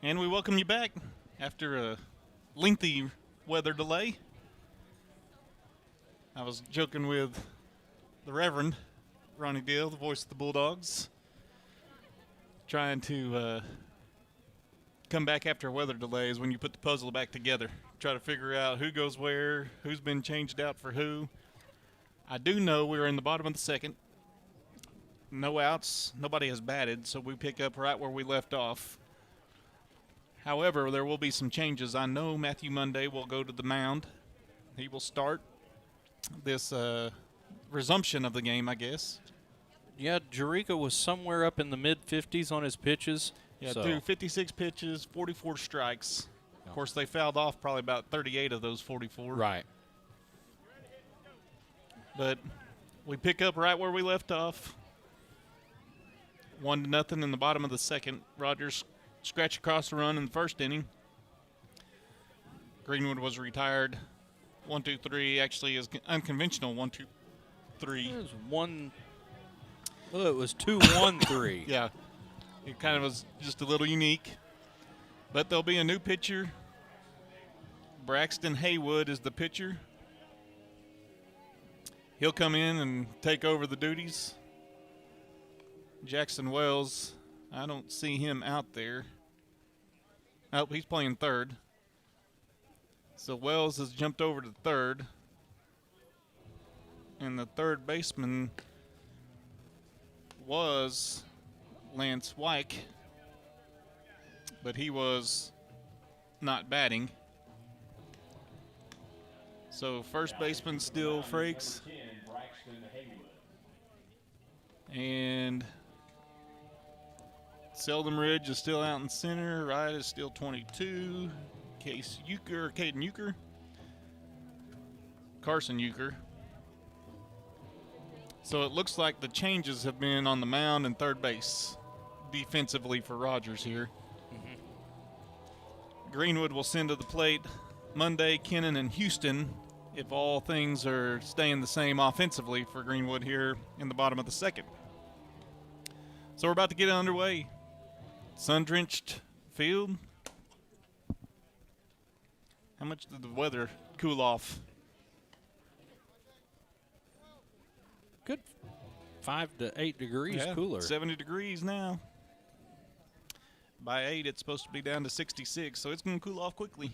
And we welcome you back after a lengthy weather delay. I was joking with the Reverend Ronnie Dale, the voice of the Bulldogs, trying to come back after a weather delay is when you put the puzzle back together. Try to figure out who goes where, who's been changed out for who. I do know we're in the bottom of the second. No outs, nobody has batted, so we pick up right where we left off. However, there will be some changes. I know Matthew Monday will go to the mound. He will start this resumption of the game, I guess. Yeah, Jerica was somewhere up in the mid-50s on his pitches. Yeah, threw 56 pitches, 44 strikes. Of course, they fouled off probably about 38 of those 44. Right. But we pick up right where we left off. 1-0 in the bottom of the second. Rogers scratch across the run in the first inning. Greenwood was retired. 1-2-3 actually is unconventional 1-2-3. It was it was 2-1-3. Yeah, it kind of was just a little unique. But there'll be a new pitcher. Braxton Haywood is the pitcher. He'll come in and take over the duties. Jackson Wells, I don't see him out there. Oh, he's playing third. So Wells has jumped over to third. And the third baseman was Lance Wyke, but he was not batting. So first baseman still Frakes. And Seldom Ridge is still out in center. Right is still 22. Caden Euchre. Carson Euchre. So it looks like the changes have been on the mound and third base defensively for Rogers here. Greenwood will send to the plate Monday, Kennan, and Houston if all things are staying the same offensively for Greenwood here in the bottom of the second. So we're about to get underway. Sun-drenched field. How much did the weather cool off? Good 5 to 8 degrees cooler. 70 degrees now. By 8, it's supposed to be down to 66, so it's going to cool off quickly.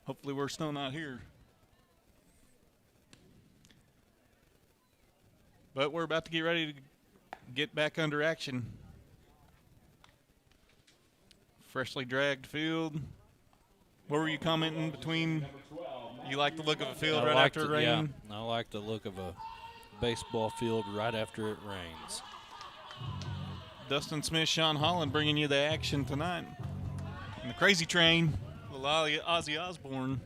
Hopefully we're still not here. But we're about to get ready to get back under action. Freshly dragged field. What were you commenting between? You like the look of a field right after it rained? Yeah, I like the look of a baseball field right after it rains. Dustin Smith, Sean Holland bringing you the action tonight. And the Crazy Train, Ozzy Osbourne.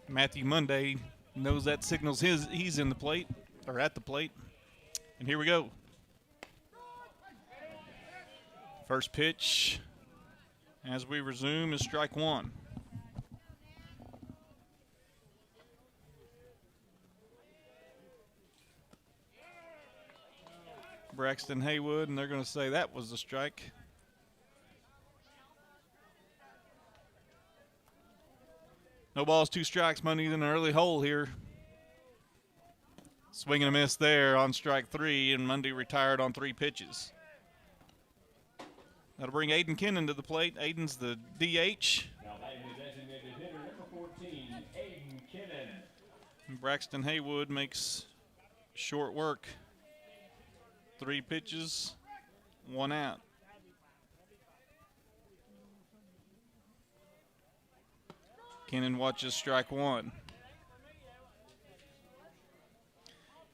Matthew Monday knows that signals he's in the plate, or at the plate. And here we go. First pitch, as we resume, is strike one. Braxton Haywood, and they're going to say that was a strike. No balls, 2 strikes. Money's in an early hole here. Swing and a miss there on strike 3, and Monday retired on 3 pitches. That'll bring Aiden Kennan to the plate. Aiden's the DH. And Braxton Haywood makes short work. 3 pitches, 1 out. Kennan watches strike 1.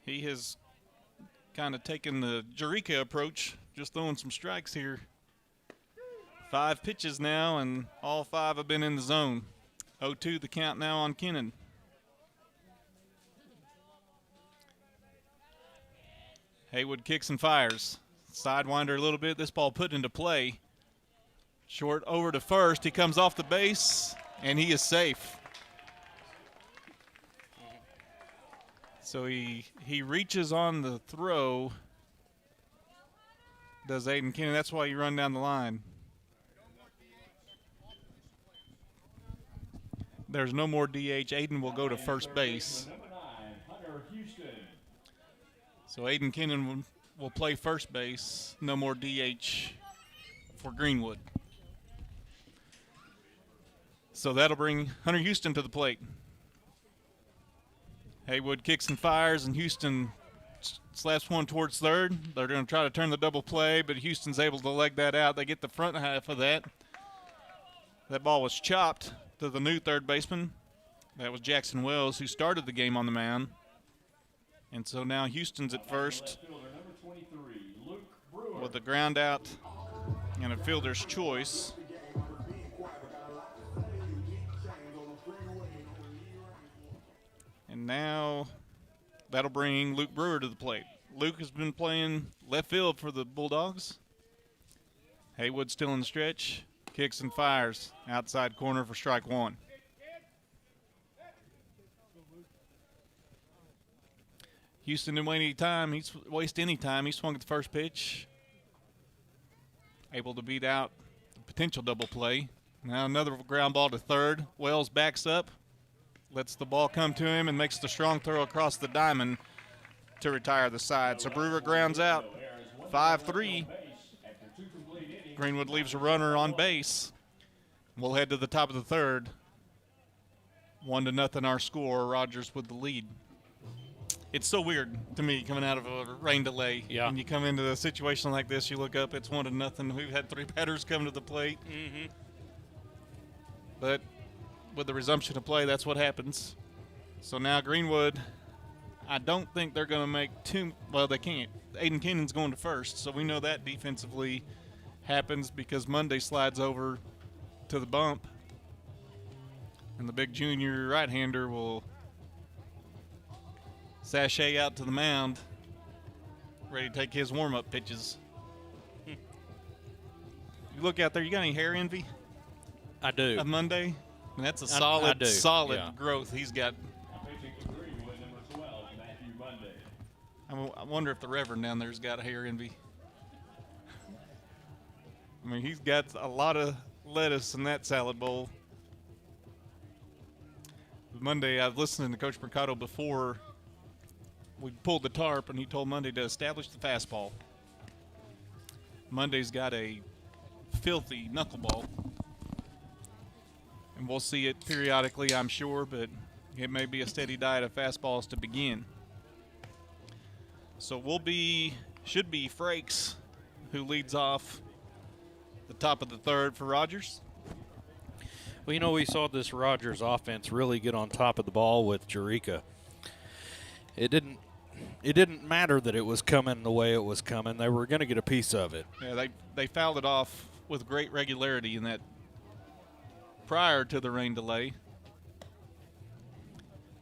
He has kind of taken the Jerica approach, just throwing some strikes here. 5 pitches now, and all 5 have been in the zone. 0-2 the count now on Kennan. Haywood kicks and fires. Sidewinder a little bit. This ball put into play. Short over to first. He comes off the base, and he is safe. So he reaches on the throw. Does Aiden Kennan. That's why you run down the line. there's no more DH. Aiden will go to first base. So Aiden Kennan will play first base. No more DH for Greenwood. So that'll bring Hunter Houston to the plate. Haywood kicks and fires, and Houston slaps one towards third. They're going to try to turn the double play, but Houston's able to leg that out. They get the front half of that. That ball was chopped to the new third baseman. That was Jackson Wells, who started the game on the mound. And so now Houston's at first with a ground out and a fielder's choice. And now that'll bring Luke Brewer to the plate. Luke has been playing left field for the Bulldogs. Haywood still in the stretch. Kicks and fires. Outside corner for strike one. Houston didn't waste any time. He swung at the first pitch. Able to beat out the potential double play. Now another ground ball to third. Wells backs up. Lets the ball come to him and makes the strong throw across the diamond to retire the side. So Brewer grounds out. 5-3. Greenwood leaves a runner on base. We'll head to the top of the third. 1-0 our score. Rogers with the lead. It's so weird to me coming out of a rain delay. Yeah. When you come into a situation like this, you look up, it's 1-0. We've had 3 batters come to the plate. Mm-hmm. But with the resumption of play, that's what happens. So now Greenwood, I don't think they're going to make well, they can't. Aiden Kennan's going to first, so we know that defensively happens because Monday slides over to the bump. And the big junior right-hander will sashay out to the mound, ready to take his warm-up pitches. You look out there, you got any hair envy? I do. Of Monday? And that's a I solid yeah. growth he's got. I wonder if the Reverend down there's got a hair envy. I mean, he's got a lot of lettuce in that salad bowl. Monday, I've listened to Coach Mercado before we pulled the tarp, and he told Monday to establish the fastball. Monday's got a filthy knuckleball. And we'll see it periodically, I'm sure, but it may be a steady diet of fastballs to begin. So should be Frakes who leads off the top of the third for Rogers. Well, we saw this Rogers offense really get on top of the ball with Jerica. It didn't matter that it was coming the way it was coming. They were going to get a piece of it. Yeah, they fouled it off with great regularity in that prior to the rain delay.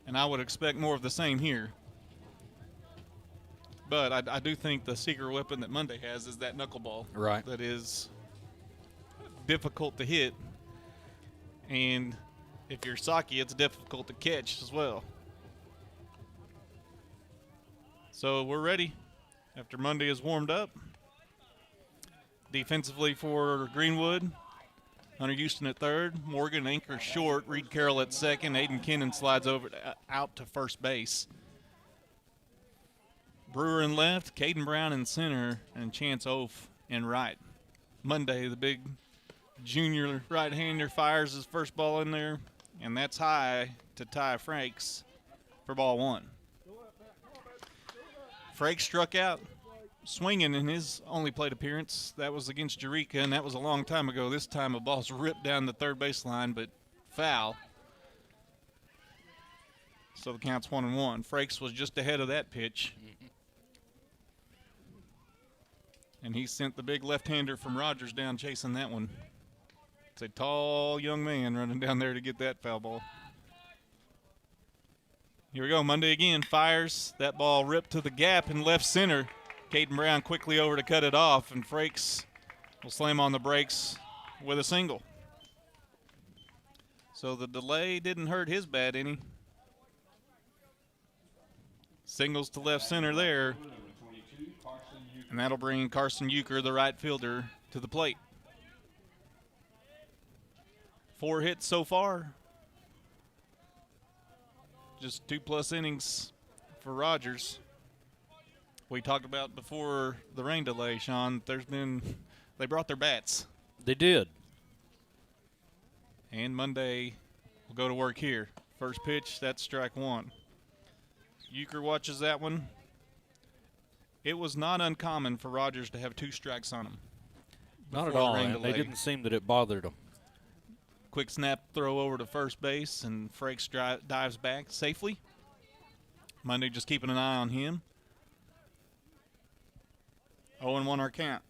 And I would expect more of the same here. But I do think the secret weapon that Monday has is that knuckleball. Right. That is difficult to hit. And if you're Saki, it's difficult to catch as well. So we're ready after Monday is warmed up. Defensively for Greenwood, Hunter Houston at third, Morgan anchors short, Reed Carroll at second, Aiden Kennan slides out to first base. Brewer in left, Caden Brown in center, and Chance Oaf in right. Monday, the big junior right-hander fires his first ball in there, and that's high to tie Frakes for ball one. Frakes struck out swinging in his only plate appearance. That was against Jerica, and that was a long time ago. This time a ball's ripped down the third baseline, but foul. So the count's 1-1. Frakes was just ahead of that pitch. And he sent the big left-hander from Rogers down chasing that one. It's a tall young man running down there to get that foul ball. Here we go. Monday again fires. That ball ripped to the gap in left center. Caden Brown quickly over to cut it off, and Frakes will slam on the brakes with a single. So the delay didn't hurt his bat any. Singles to left center there. And that'll bring Carson Euchre, the right fielder, to the plate. 4 hits so far just 2+ innings for Rogers. We talked about before the rain delay, Sean. They brought their bats. They did. And Monday will go to work here. First pitch, that's strike one. Euchre watches that one. It was not uncommon for Rogers to have 2 strikes on him. Not at before the all, rain and they delay. didn't seem that it bothered them. Quick snap throw over to first base, and Frakes dives back safely. Monday just keeping an eye on him. 0-1 our count.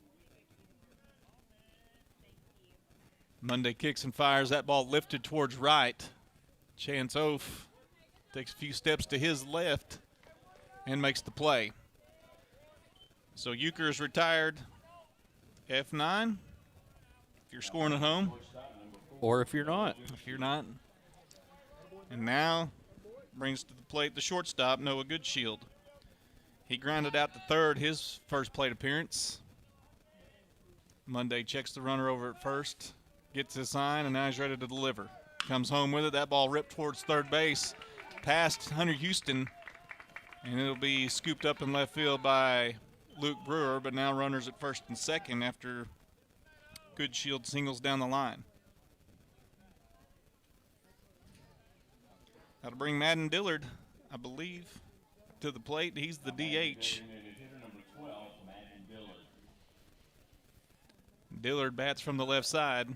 Monday kicks and fires. That ball lifted towards right. Chance Oaf takes a few steps to his left and makes the play. So Euchre is retired. F9 if you're scoring at home. Or if you're not. If you're not. And now brings to the plate the shortstop, Noah Goodshield. He grounded out to third, his first plate appearance. Monday checks the runner over at first, gets his sign, and now he's ready to deliver. Comes home with it. That ball ripped towards third base, past Hunter Houston, and it'll be scooped up in left field by Luke Brewer, but now runners at first and second after Goodshield singles down the line. That'll bring Madden Dillard, I believe, to the plate. He's the DH. Dillard bats from the left side.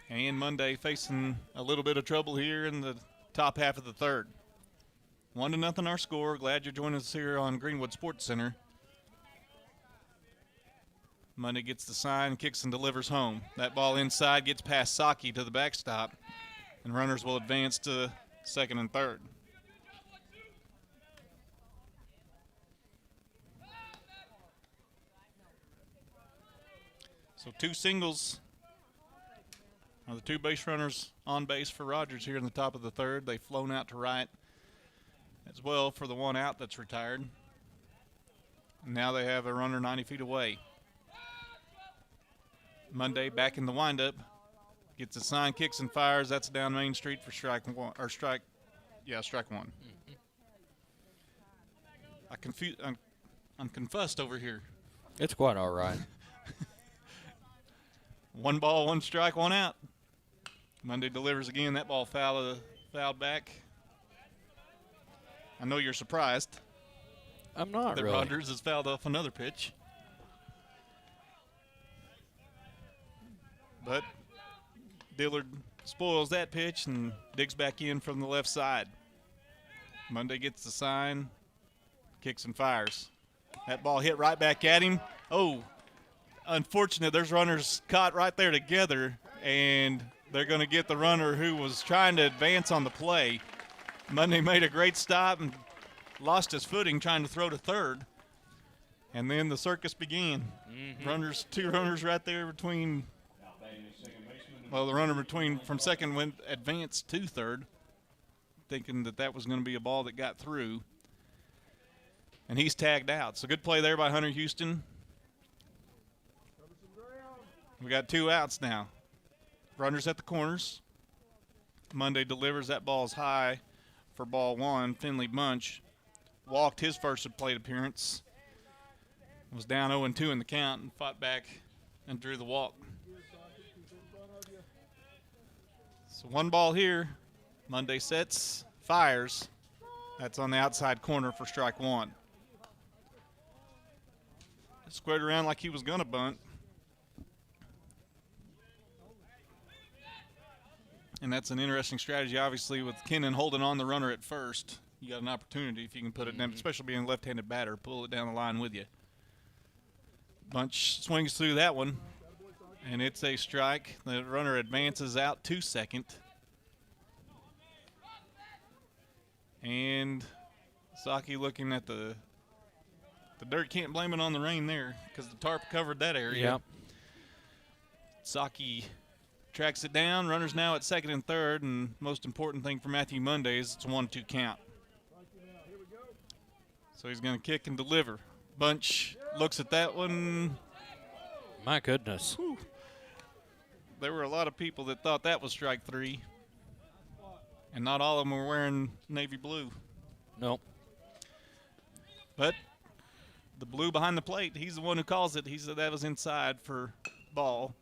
And Monday facing a little bit of trouble here in the top half of the third. 1-0 our score. Glad you're joining us here on Greenwood Sports Center. Monday gets the sign, kicks and delivers home. That ball inside gets past Saki to the backstop, and runners will advance to second and third. So 2 singles are the 2 base runners on base for Rogers here in the top of the third. They've flown out to right as well for the 1 out that's retired. And now they have a runner 90 feet away. Monday back in the windup, gets a sign, kicks and fires. That's down Main Street for strike one. Strike one. I'm confused over here. It's quite all right. 1 ball, 1 strike, 1 out. Monday delivers again. That ball fouled back. I know you're surprised. I'm not that really. Rogers has fouled off another pitch. But Dillard spoils that pitch and digs back in from the left side. Monday gets the sign, kicks and fires. That ball hit right back at him. Oh, unfortunate. There's runners caught right there together, and they're going to get the runner who was trying to advance on the play. Monday made a great stop and lost his footing trying to throw to third. And then the circus began. 2 runners right there between. Well, the runner from second went advanced to third, thinking that was going to be a ball that got through. And he's tagged out. So good play there by Hunter Houston. We got 2 outs now. Runners at the corners. Monday delivers. That ball's high for ball 1. Finley Bunch walked his first plate appearance. Was down 0-2 in the count and fought back and drew the walk. So 1 ball here. Monday sets, fires. That's on the outside corner for strike 1. Squared around like he was going to bunt. And that's an interesting strategy, obviously, with Kennan holding on the runner at first. You got an opportunity if you can put it down, especially being a left-handed batter, pull it down the line with you. Bunch swings through that one, and it's a strike. The runner advances out to second. And Saki looking at the dirt. Can't blame it on the rain there because the tarp covered that area. Yep. Saki tracks it down. Runners now at second and third, and most important thing for Matthew Monday is it's a 1-2 count. So he's going to kick and deliver. Bunch looks at that one. My goodness. Whew. there were a lot of people that thought that was strike 3. And not all of them were wearing navy blue. Nope. But the blue behind the plate, he's the one who calls it. He said that was inside for ball.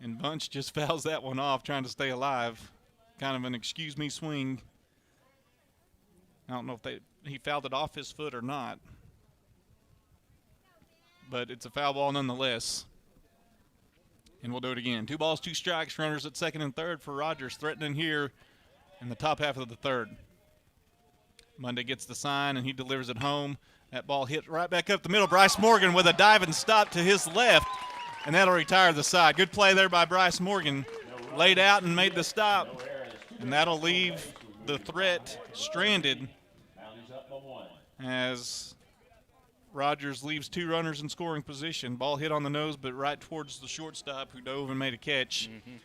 And Bunch just fouls that one off, trying to stay alive. Kind of an excuse me swing. I don't know if he fouled it off his foot or not. But it's a foul ball nonetheless. And we'll do it again. 2 balls, 2 strikes, runners at second and third for Rogers, threatening here in the top half of the third. Monday gets the sign, and he delivers it home. That ball hit right back up the middle. Bryce Morgan with a dive and stop to his left, and that'll retire the side. Good play there by Bryce Morgan. Laid out and made the stop, and that'll leave the threat stranded as Rogers leaves 2 runners in scoring position. Ball hit on the nose, but right towards the shortstop, who dove and made a catch. Mm-hmm.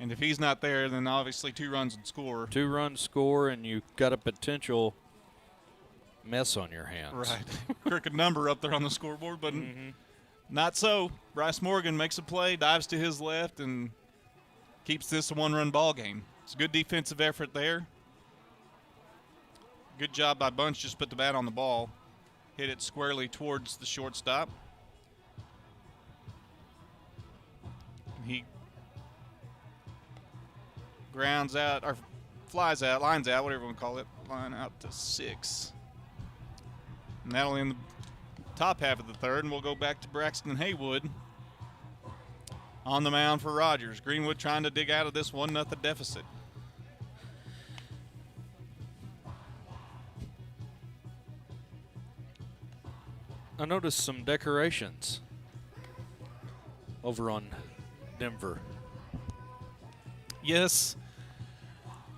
And if he's not there, then obviously 2 runs and score. 2 runs score, and you've got a potential mess on your hands. Right. Crooked number up there on the scoreboard, but not so. Bryce Morgan makes a play, dives to his left, and keeps this a 1-run ball game. It's a good defensive effort there. Good job by Bunch, just put the bat on the ball. Hit it squarely towards the shortstop. He grounds out, or flies out, lines out, whatever you want to call it, line out to 6. And that'll end the top half of the third, and we'll go back to Braxton Haywood on the mound for Rogers. Greenwood trying to dig out of this 1-0 deficit. I noticed some decorations over on Denver. Yes,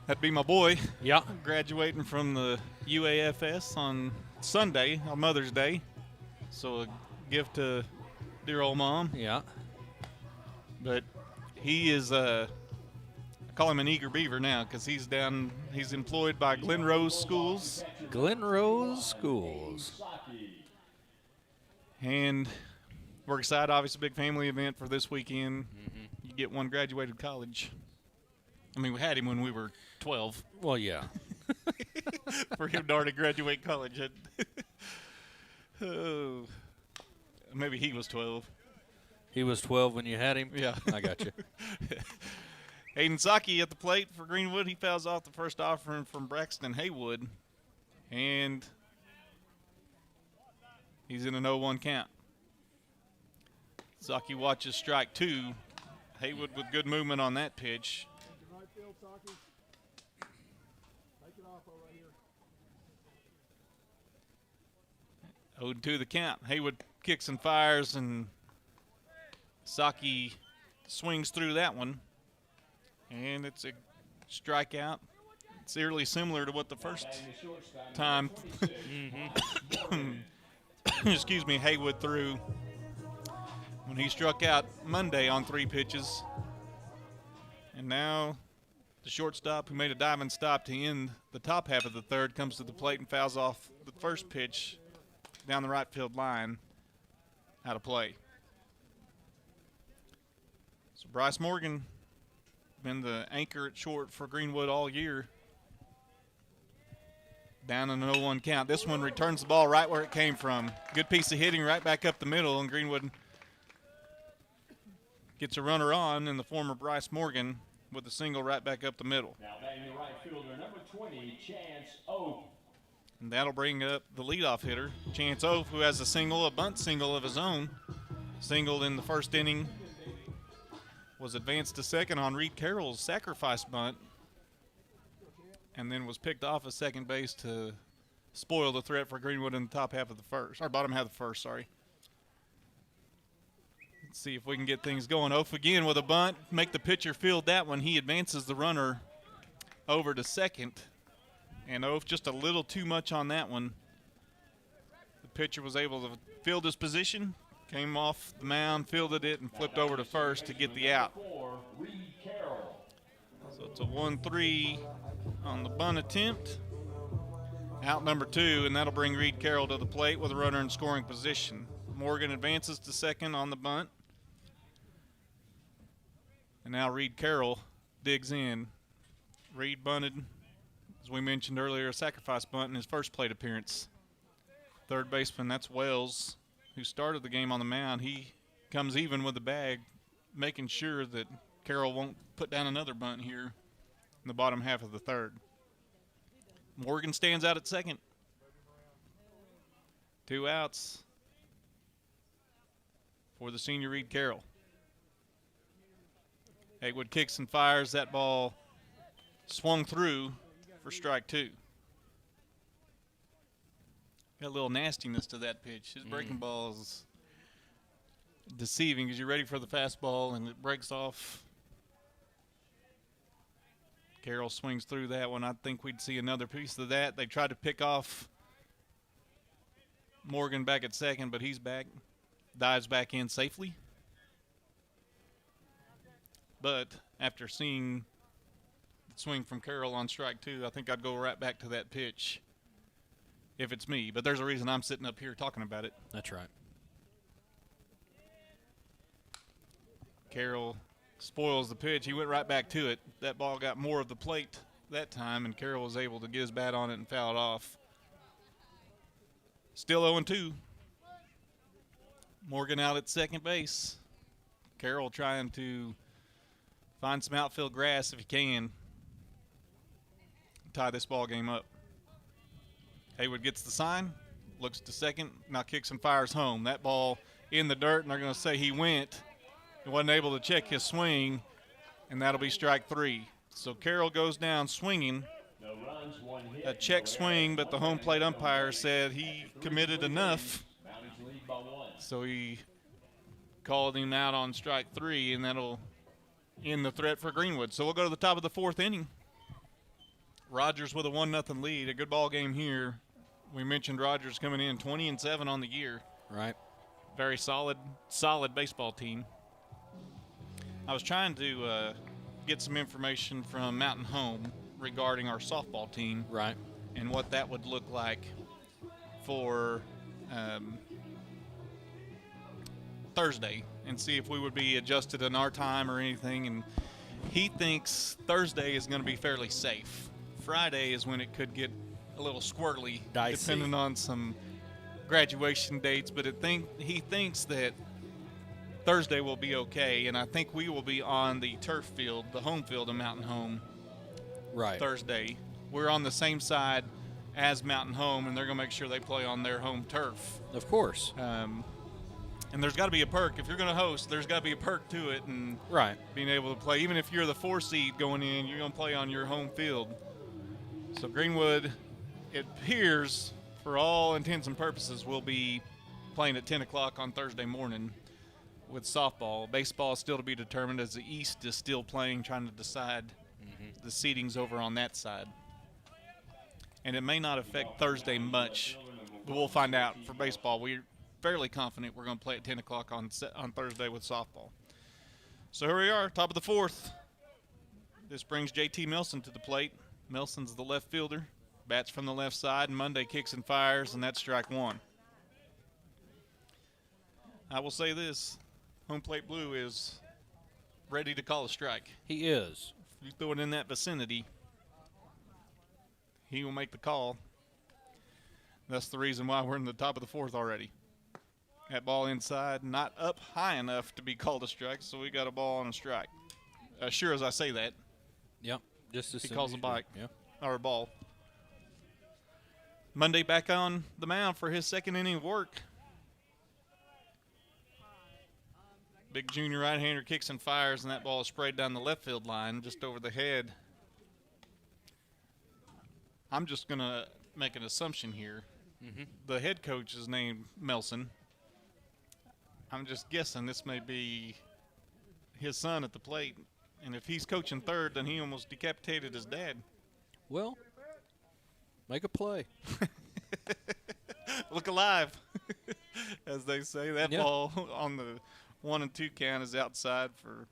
that'd be my boy. Yeah. Graduating from the UAFS on Sunday, on Mother's Day. So a gift to dear old mom. Yeah. But he is, I call him an eager beaver now because he's employed by Glen Rose Schools. Glen Rose Schools. And we're excited, obviously, a big family event for this weekend. Mm-hmm. You get one graduated college. I mean, we had him when we were 12. Well, yeah. For him to already graduate college. Oh, maybe he was 12. He was 12 when you had him? Yeah. I got you. Hayden Saki at the plate for Greenwood. He fouls off the first offering from Braxton Haywood. And he's in an 0-1 count. Saki watches strike 2. Haywood with good movement on that pitch. 0-2 the count. Haywood kicks and fires, and Saki swings through that one. And it's a strikeout. It's eerily similar to what the first time excuse me, Haywood threw when he struck out Monday on 3 pitches. And now the shortstop, who made a diving stop to end the top half of the third, comes to the plate and fouls off the first pitch down the right field line out of play. So Bryce Morgan been the anchor at short for Greenwood all year. Down in an 0-1 count. This one returns the ball right where it came from. Good piece of hitting right back up the middle, and Greenwood gets a runner on in the form of Bryce Morgan with a single right back up the middle. Now batting the right fielder, number 20, Chance Oak. And that'll bring up the leadoff hitter, Chance Oak, who has a bunt single of his own. Singled in the first inning, was advanced to second on Reed Carroll's sacrifice bunt, and then was picked off at second base to spoil the threat for Greenwood in the top half of the first, or bottom half of the first, sorry. Let's see if we can get things going. Oaf again with a bunt, make the pitcher field that one. He advances the runner over to second, and Oaf just a little too much on that one. The pitcher was able to field his position, came off the mound, fielded it, and flipped over to first to get the out. So it's a 1-3 on the bunt attempt. Out number 2, and that'll bring Reed Carroll to the plate with a runner in scoring position. Morgan advances to second on the bunt. And now Reed Carroll digs in. Reed bunted, as we mentioned earlier, a sacrifice bunt in his first plate appearance. Third baseman, that's Wells, who started the game on the mound. He comes even with the bag, making sure that Carroll won't put down another bunt here in the bottom half of the third. Morgan stands out at second. 2 outs for the senior Reed Carroll. Haywood kicks and fires. That ball swung through for strike 2. Got a little nastiness to that pitch. His breaking ball is deceiving because you're ready for the fastball and it breaks off. Carroll swings through that one. I think we'd see another piece of that. They tried to pick off Morgan back at second, but he's back. Dives back in safely. But after seeing the swing from Carroll on strike 2, I think I'd go right back to that pitch if it's me. But there's a reason I'm sitting up here talking about it. That's right. Carroll spoils the pitch. He went right back to it. That ball got more of the plate that time, and Carroll was able to get his bat on it and foul it off. Still 0-2. Morgan out at second base. Carroll trying to find some outfield grass if he can. Tie this ball game up. Haywood gets the sign, looks to second, now kicks and fires home. That ball in the dirt, and they're going to say he went. He wasn't able to check his swing, and that'll be strike 3. So Carroll goes down swinging. A check swing, but the home plate umpire said he committed enough. So he called him out on strike 3, and that'll end the threat for Greenwood. So we'll go to the top of the 4th inning. Rogers with a 1-0 lead. A good ball game here. We mentioned Rogers coming in 20-7 on the year. Right. Very solid baseball team. I was trying to get some information from Mountain Home regarding our softball team. Right. And what that would look like for Thursday, and see if we would be adjusted in our time or anything. And he thinks Thursday is going to be fairly safe. Friday is when it could get a little squirrely, dicey, depending on some graduation dates. But he thinks that Thursday will be okay, and I think we will be on the turf field, the home field of Mountain Home, right, Thursday. We're on the same side as Mountain Home, and they're going to make sure they play on their home turf. Of course. And there's got to be a perk. If you're going to host, there's got to be a perk to it, and right, being able to play. Even if you're the 4 seed going in, you're going to play on your home field. So Greenwood, it appears, for all intents and purposes, will be playing at 10 o'clock on Thursday morning with softball. Baseball is still to be determined, as the East is still playing, trying to decide the seedings over on that side. And it may not affect Thursday much, but we'll find out. For baseball, we're fairly confident we're going to play at 10 o'clock on Thursday with softball. So here we are, top of the 4th. This brings J.T. Milson to the plate. Milson's the left fielder, bats from the left side, and Monday kicks and fires, and that's strike 1. I will say this, home plate blue is ready to call a strike. He is. If you throw it in that vicinity, he will make the call. That's the reason why we're in the top of the 4th already. That ball inside, not up high enough to be called a strike, so we got a ball on a strike. Sure as I say that. Yep. Just as he calls a bike. Yeah. Or a ball. Monday back on the mound for his 2nd inning of work. Big junior right-hander kicks and fires, and that ball is sprayed down the left field line just over the head. I'm just going to make an assumption here. The head coach is named Melson. I'm just guessing this may be his son at the plate. And if he's coaching third, then he almost decapitated his dad. Well, make a play. Look alive, as they say. That ball on the 1 and 2 count is outside for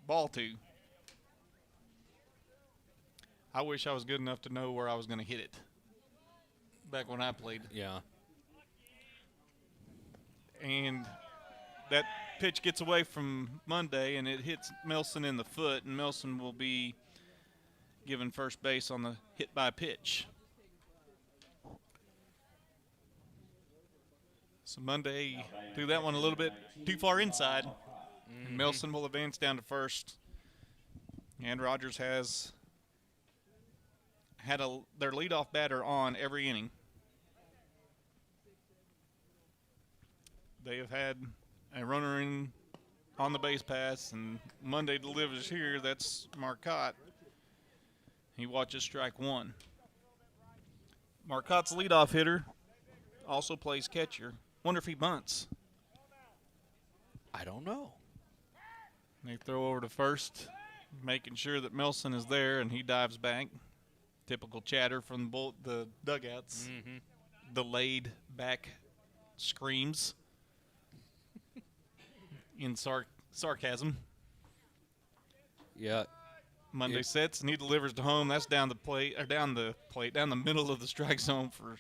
ball 2. I wish I was good enough to know where I was going to hit it back when I played. Yeah. And that pitch gets away from Monday, and it hits Melson in the foot, and Melson will be given first base on the hit by pitch. So Monday threw that one a little bit too far inside, and Melson will advance down to first. And Rogers has had their leadoff batter on every inning. They have had a runner in on the base pass, and Monday delivers here. That's Marcotte. He watches strike one. Marcotte's leadoff hitter also plays catcher. Wonder if he bunts. I don't know. They throw over to first, making sure that Melson is there, and he dives back. Typical chatter from the dugouts. Delayed back screams in sarcasm. Yeah. Monday sets, and he delivers to home. That's down the middle of the strike zone for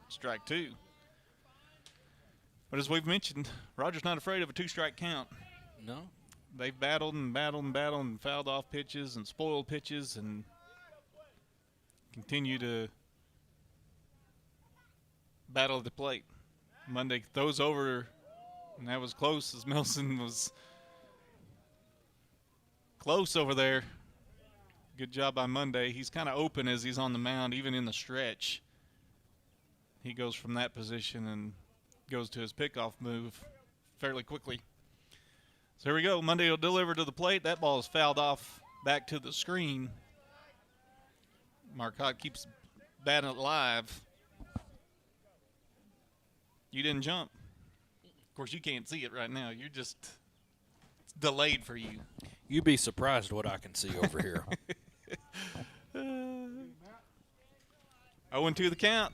strike two. But as we've mentioned, Rogers not afraid of a two-strike count. No. They've battled and battled and battled and fouled off pitches and spoiled pitches and continue to battle at the plate. Monday throws over, and that was close as Melson was close over there. Good job by Monday. He's kind of open as he's on the mound, even in the stretch. He goes from that position and goes to his pickoff move fairly quickly. So here we go. Monday will deliver to the plate. That ball is fouled off back to the screen. Marcotte keeps batting it live. You didn't jump. Of course, you can't see it right now. You're just it's delayed for you. You'd be surprised what I can see over here. 0-2 the count.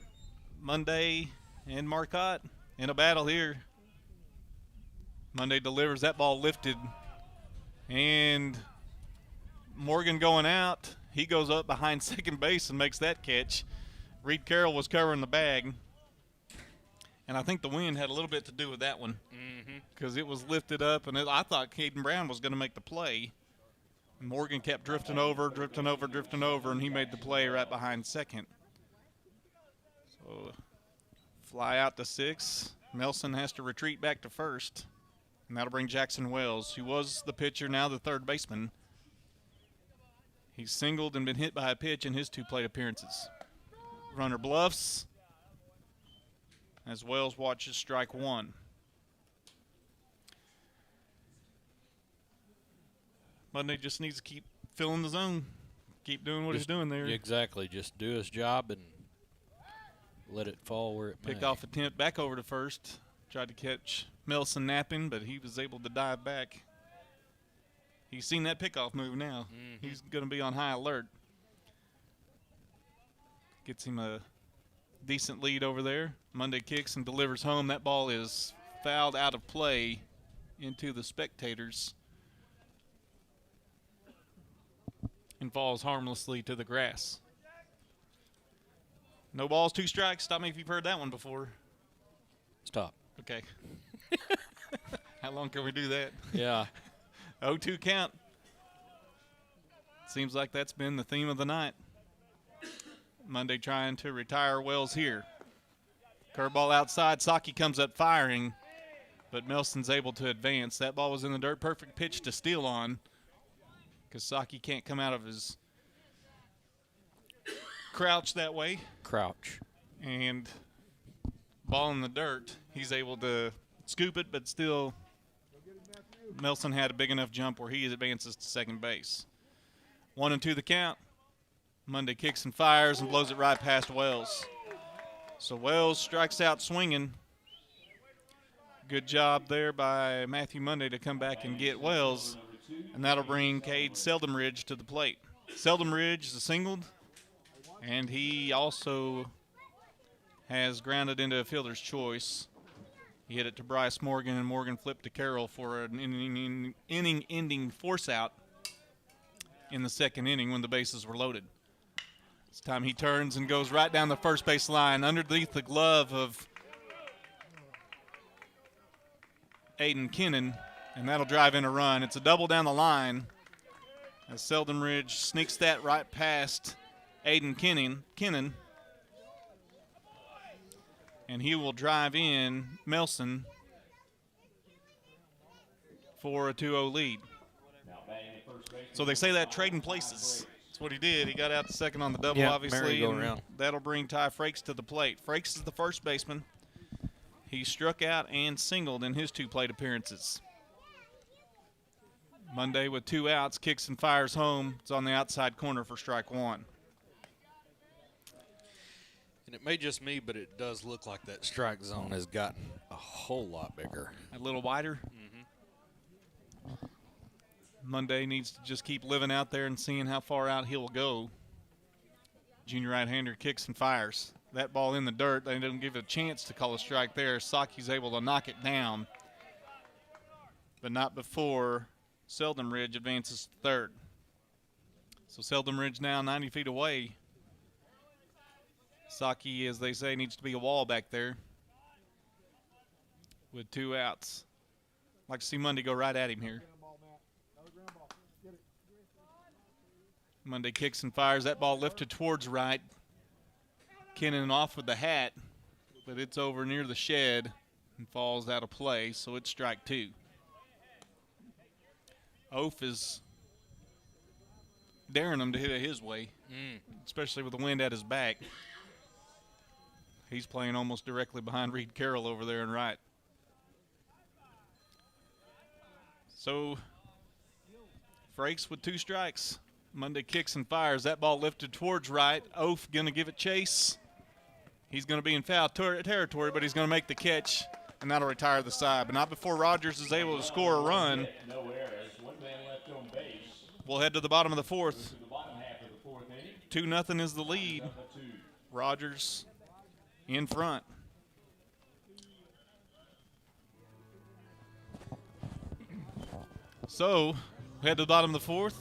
Monday and Marcotte in a battle here. Monday delivers. That ball lifted. And Morgan going out. He goes up behind second base and makes that catch. Reed Carroll was covering the bag. And I think the wind had a little bit to do with that one. Because it was lifted up, and I thought Caden Brown was going to make the play. Morgan kept drifting over, and he made the play right behind second. So fly out to six. Melson has to retreat back to first, and that'll bring Jackson Wells, who was the pitcher, now the third baseman. He's singled and been hit by a pitch in his two plate appearances. Runner bluffs as Wells watches strike one. Monday just needs to keep filling the zone, keep doing what he's doing there. Exactly. Just do his job and let it fall where it may. Pickoff attempt back over to first. Tried to catch Melson napping, but he was able to dive back. He's seen that pickoff move now. He's going to be on high alert. Gets him a decent lead over there. Monday kicks and delivers home. That ball is fouled out of play into the spectators and falls harmlessly to the grass. No balls, two strikes. Stop me if you've heard that one before. Stop. Okay. How long can we do that? Yeah. 0-2 count. Seems like that's been the theme of the night. Monday trying to retire Wells here. Curveball outside. Saki comes up firing, but Melson's able to advance. That ball was in the dirt. Perfect pitch to steal on because Saki can't come out of his crouch that way. Crouch. And ball in the dirt. He's able to scoop it, but still Melson had a big enough jump where he advances to second base. 1-2 the count. Monday kicks and fires and blows it right past Wells. So Wells strikes out swinging. Good job there by Matthew Monday to come back and get Wells, and that'll bring Cade Seldom-Ridge to the plate. Seldom-Ridge is a singled, and he also has grounded into a fielder's choice. He hit it to Bryce Morgan, and Morgan flipped to Carroll for an inning-ending force-out in the second inning when the bases were loaded. This time he turns and goes right down the first base line underneath the glove of Aiden Kennan, And that'll drive in a run. It's a double down the line as Selden Ridge sneaks that right past Aiden Kennan. And he will drive in Melson for a 2-0 lead. So they say that trading places. That's what he did. He got out to second on the double, obviously. And that'll bring Ty Frakes to the plate. Frakes is the first baseman. He struck out and singled in his 2 plate appearances. Monday with 2 outs, kicks and fires home. It's on the outside corner for strike 1. And it may just me, but it does look like that strike zone has gotten a whole lot bigger. A little wider? Mm-hmm. Monday needs to just keep living out there and seeing how far out he'll go. Junior right-hander kicks and fires. That ball in the dirt. They didn't give it a chance to call a strike there. Saki's able to knock it down, but not before Selden Ridge advances to third. So Selden Ridge now 90 feet away. Saki, as they say, needs to be a wall back there with 2 outs. Like to see Monday go right at him here. Monday kicks and fires. That ball lifted towards right. Kennan off with the hat, but it's over near the shed and falls out of play, so it's strike 2. Oaf is daring him to hit it his way, especially with the wind at his back. He's playing almost directly behind Reed Carroll over there in right. So, Frakes with 2 strikes. Monday kicks and fires. That ball lifted towards right. Oaf going to give it chase. He's going to be in foul territory, but he's going to make the catch, and that'll retire the side. But not before Rogers is able to score a run. We'll head to the bottom of the 4th. 2-0 is the lead. Rogers in front. So, head to the bottom of the 4th.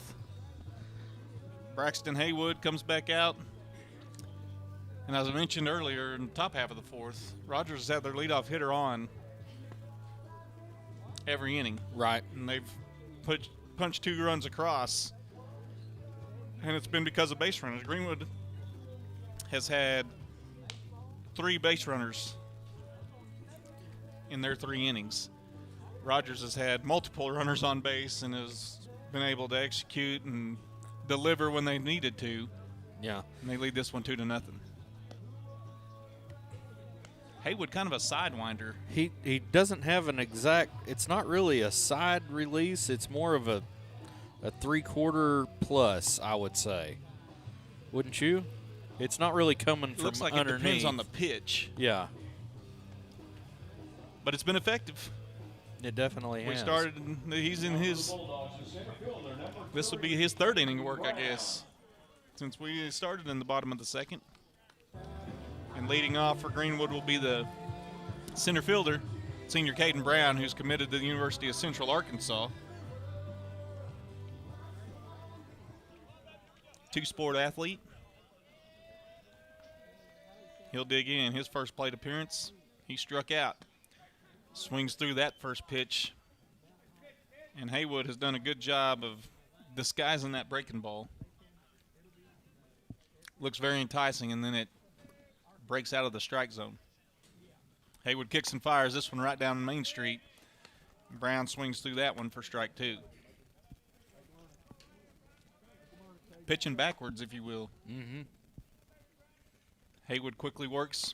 Braxton Haywood comes back out. And as I mentioned earlier, in the top half of the 4th, Rogers has had their leadoff hitter on every inning. Right. And they've punched 2 runs across. And it's been because of base runners. Greenwood has had 3 base runners in their 3 innings. Rogers has had multiple runners on base and has been able to execute and deliver when they needed to. Yeah. And they lead this one 2-0. Haywood kind of a sidewinder. He doesn't have an exact – it's not really a side release. It's more of a 3/4 plus, I would say. Wouldn't you? It's not really coming from looks like underneath. It depends on the pitch. Yeah. But it's been effective. It definitely has. He's in his – this would be his 3rd inning work, I guess, since we started in the bottom of the 2nd. And leading off for Greenwood will be the center fielder, senior Caden Brown, who's committed to the University of Central Arkansas. 2-sport athlete. He'll dig in. His first plate appearance, he struck out. Swings through that first pitch. And Haywood has done a good job of disguising that breaking ball. Looks very enticing, and then it breaks out of the strike zone. Haywood kicks and fires this one right down Main Street. Brown swings through that one for strike 2. Pitching backwards, if you will. Mm-hmm. Haywood quickly works,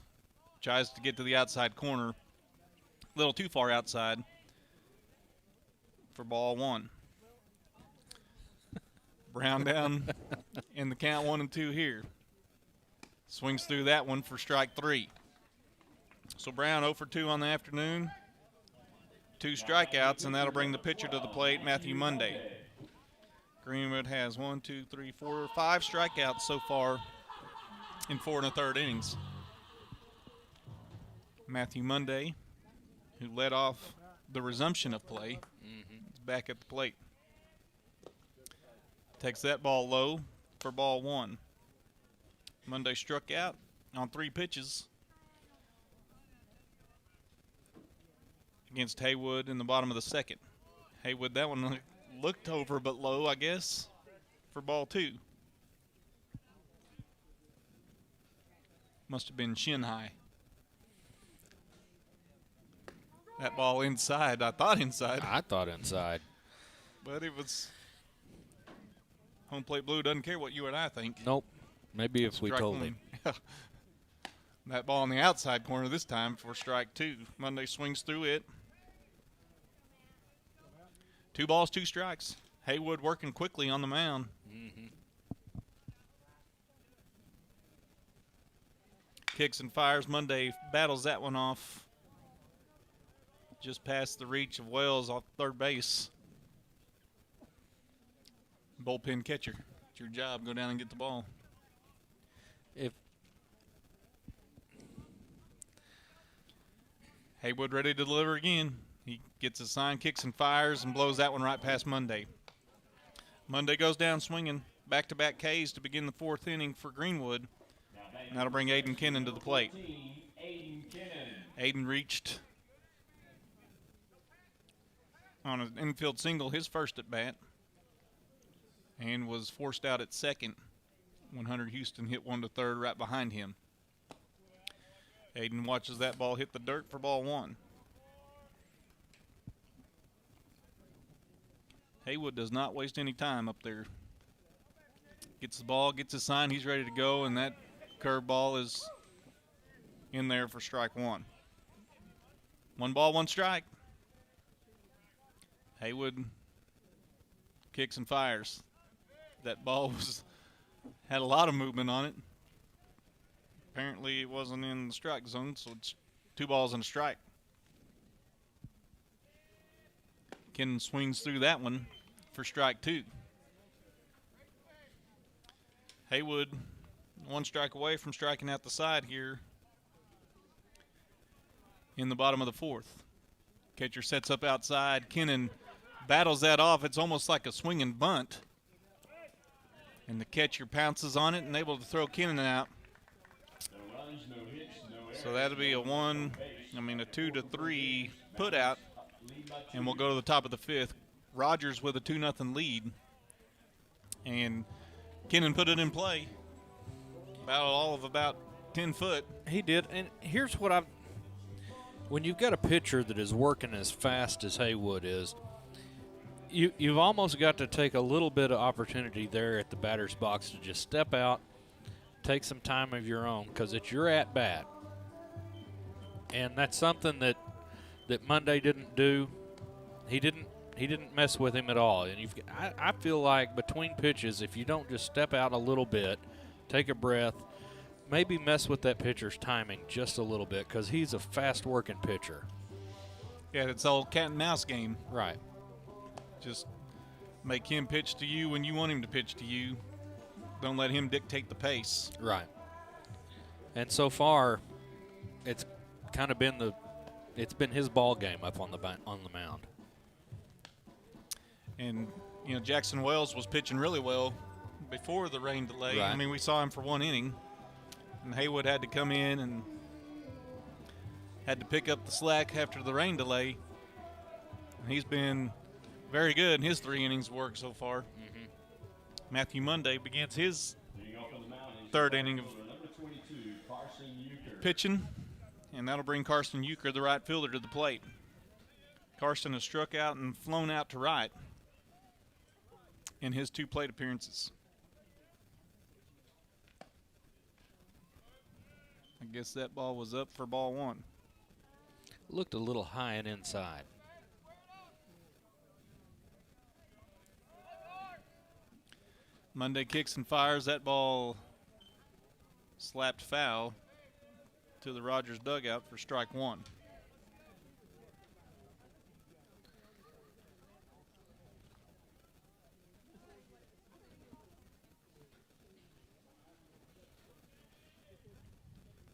tries to get to the outside corner. A little too far outside for ball 1. Brown down in the count 1-2 here. Swings through that one for strike 3. So Brown 0 for 2 on the afternoon. 2 strikeouts, and that'll bring the pitcher to the plate, Matthew Monday. Greenwood has 5 strikeouts so far in 4 1/3 innings. Matthew Monday, who led off the resumption of play, is back at the plate. Takes that ball low for ball 1. Monday struck out on 3 pitches against Haywood in the bottom of the 2nd. Haywood, that one looked over but low, I guess, for ball 2. Must have been shin high. That ball inside. I thought inside. I thought inside. But it was home plate blue. Doesn't care what you and I think. Nope. Maybe if we Strike told 1. him. That ball on the outside corner this time for strike 2. Monday swings through it. 2 balls, 2 strikes. Haywood working quickly on the mound. Mm-hmm. Kicks and fires. Monday battles that one off. Just past the reach of Wells off third base. Bullpen catcher. It's your job. Go down and get the ball. If Haywood ready to deliver again. He gets a sign, kicks and fires, and blows that one right past Monday. Monday goes down swinging. Back-to-back Ks to begin the 4th inning for Greenwood. And that'll bring Aiden Kennan to the plate. Aiden reached on an infield single, his first at bat, and was forced out at second when Hunter Houston hit one to third right behind him. Aiden watches that ball hit the dirt for ball 1. Haywood does not waste any time up there. Gets the ball, gets a sign, he's ready to go, and that curveball is in there for strike 1. 1 ball, 1 strike. Haywood kicks and fires. That ball had a lot of movement on it. Apparently it wasn't in the strike zone, so it's 2 balls and a strike. Kennan swings through that one for strike 2. Haywood 1 strike away from striking out the side here in the bottom of the 4th. Catcher sets up outside. Kennan battles that off. It's almost like a swinging bunt. And the catcher pounces on it and able to throw Kennan out. So that'll be a 2 to 3 put out. And we'll go to the top of the 5th. Rogers with a 2-0 lead. And Kennan put it in play. About 10 foot. he did, and here's what when you've got a pitcher that is working as fast as Haywood is, you've almost got to take a little bit of opportunity there at the batter's box to just step out, take some time of your own, because it's your at bat. And that's something that Monday didn't do. He didn't mess with him at all. And I feel like between pitches, if you don't just step out a little bit, take a breath, maybe mess with that pitcher's timing just a little bit, because he's a fast-working pitcher. Yeah, it's the old cat and mouse game. Right. Just make him pitch to you when you want him to pitch to you. Don't let him dictate the pace. Right. And so far, it's kind of been his ball game up on the mound. And Jackson Wells was pitching really well before the rain delay. Right. I mean, we saw him for 1 inning, and Haywood had to come in and had to pick up the slack after the rain delay. And he's been very good in his 3 innings of work so far. Mm-hmm. Matthew Monday begins his 3rd inning of pitching, and that'll bring Carson Euchre, the right fielder, to the plate. Carson has struck out and flown out to right in his 2 plate appearances. I guess that ball was up for ball 1. Looked a little high and inside. Monday kicks and fires. That ball slapped foul to the Rogers dugout for strike 1.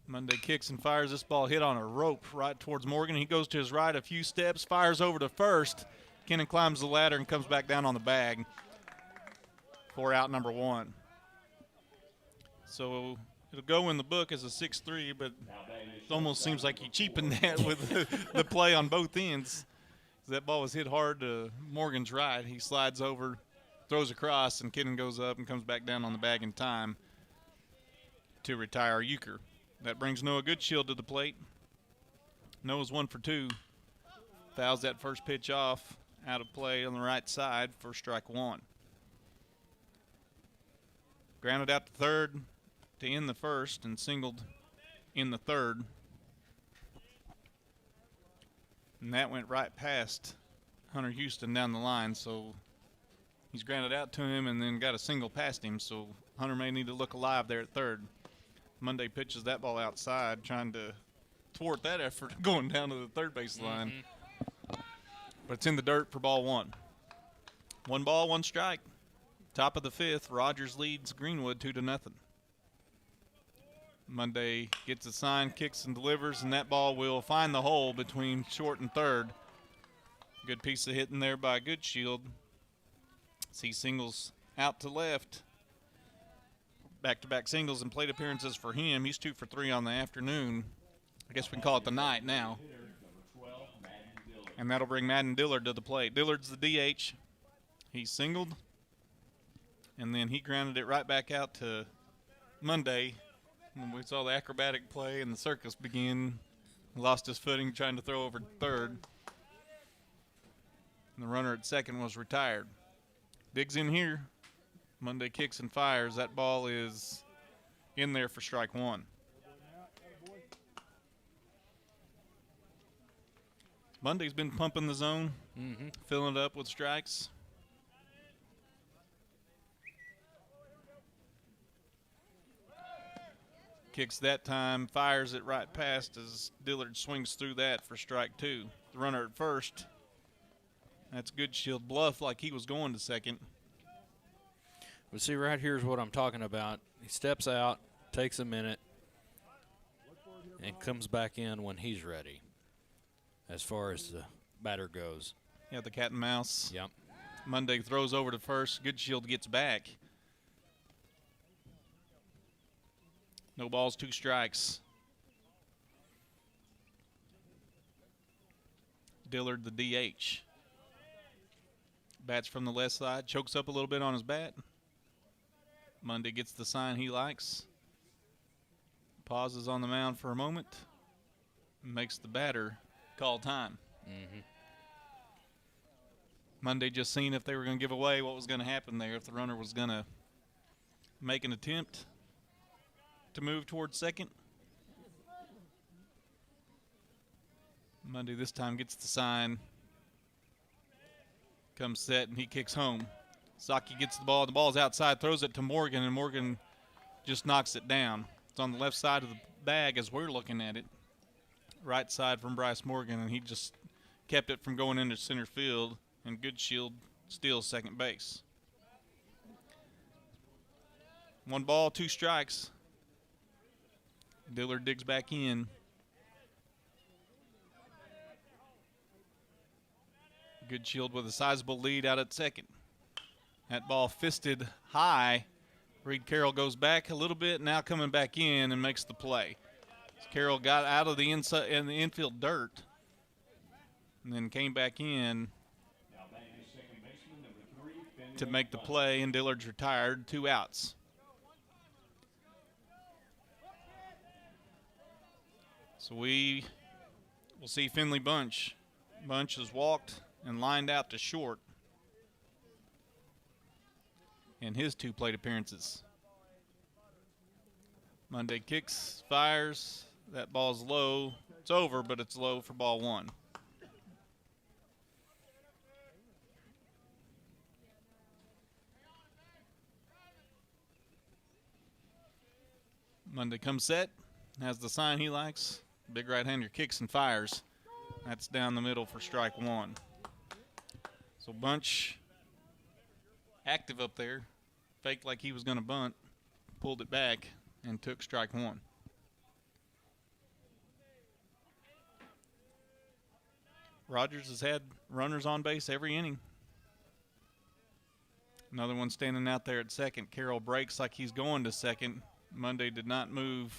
Monday kicks and fires. This ball hit on a rope right towards Morgan. He goes to his right a few steps, fires over to first. Kennan climbs the ladder and comes back down on the bag for out number 1. So it'll go in the book as a 6-3, but it almost seems like he cheapened that with the play on both ends. That ball was hit hard to Morgan's right. He slides over, throws across, and Kinnan goes up and comes back down on the bag in time to retire Euchre. That brings Noah Goodshield to the plate. Noah's 1 for 2. Fouls that first pitch off, out of play on the right side for strike one. Grounded out to third to end the first and singled in the third. And that went right past Hunter Houston down the line, so he's grounded out to him and then got a single past him, so Hunter may need to look alive there at third. Monday pitches that ball outside, trying to thwart that effort going down to the third base line. But it's in the dirt for ball one. 1 ball, 1 strike. Top of the fifth, Rogers leads Greenwood 2-0. Monday gets a sign, kicks and delivers, and that ball will find the hole between short and third. Good piece of hitting there by Goodshield. As he singles out to left. Back-to-back singles and plate appearances for him. He's 2 for 3 on the afternoon. I guess we can call it the night now. And that'll bring Madden Dillard to the plate. Dillard's the DH. He singled, and then he grounded it right back out to Monday. And we saw the acrobatic play and the circus begin. Lost his footing trying to throw over third. And the runner at second was retired. Digs in here. Monday kicks and fires. That ball is in there for strike one. Monday's been pumping the zone, filling it up with strikes. Kicks that time, fires it right past as Dillard swings through that for strike two. The runner at first. That's Goodshield bluff like he was going to second. But see, right here's what I'm talking about. He steps out, takes a minute, and comes back in when he's ready, as far as the batter goes. Yeah, the cat and mouse. Yep. Monday throws over to first. Goodshield gets back. No balls, 2 strikes. Dillard, the DH. Bats from the left side, chokes up a little bit on his bat. Monday gets the sign he likes. Pauses on the mound for a moment. Makes the batter call time. Monday just seen if they were going to give away what was going to happen there, if the runner was going to make an attempt to move towards second. Monday this time gets the sign. Comes set, and he kicks home. Saki gets the ball's outside, throws it to Morgan, and Morgan just knocks it down. It's on the left side of the bag as we're looking at it. Right side from Bryce Morgan, and he just kept it from going into center field, and Goodshield steals second base. 1 ball, 2 strikes. Dillard digs back in. Goodshield with a sizable lead out at second. That ball fisted high. Reed Carroll goes back a little bit, now coming back in and makes the play. Carroll got out of the inside and the infield dirt, and then came back in to make the play, and Dillard's retired. 2 outs. So we will see Finley Bunch. Bunch has walked and lined out to short in his 2 plate appearances. Monday kicks, fires. That ball's low. It's over, but it's low for ball 1. Monday comes set, has the sign he likes. Big right-hander kicks and fires. That's down the middle for strike 1. So Bunch active up there, faked like he was going to bunt, pulled it back, and took strike 1. Rogers has had runners on base every inning. Another one standing out there at second. Carroll breaks like he's going to second. Monday did not move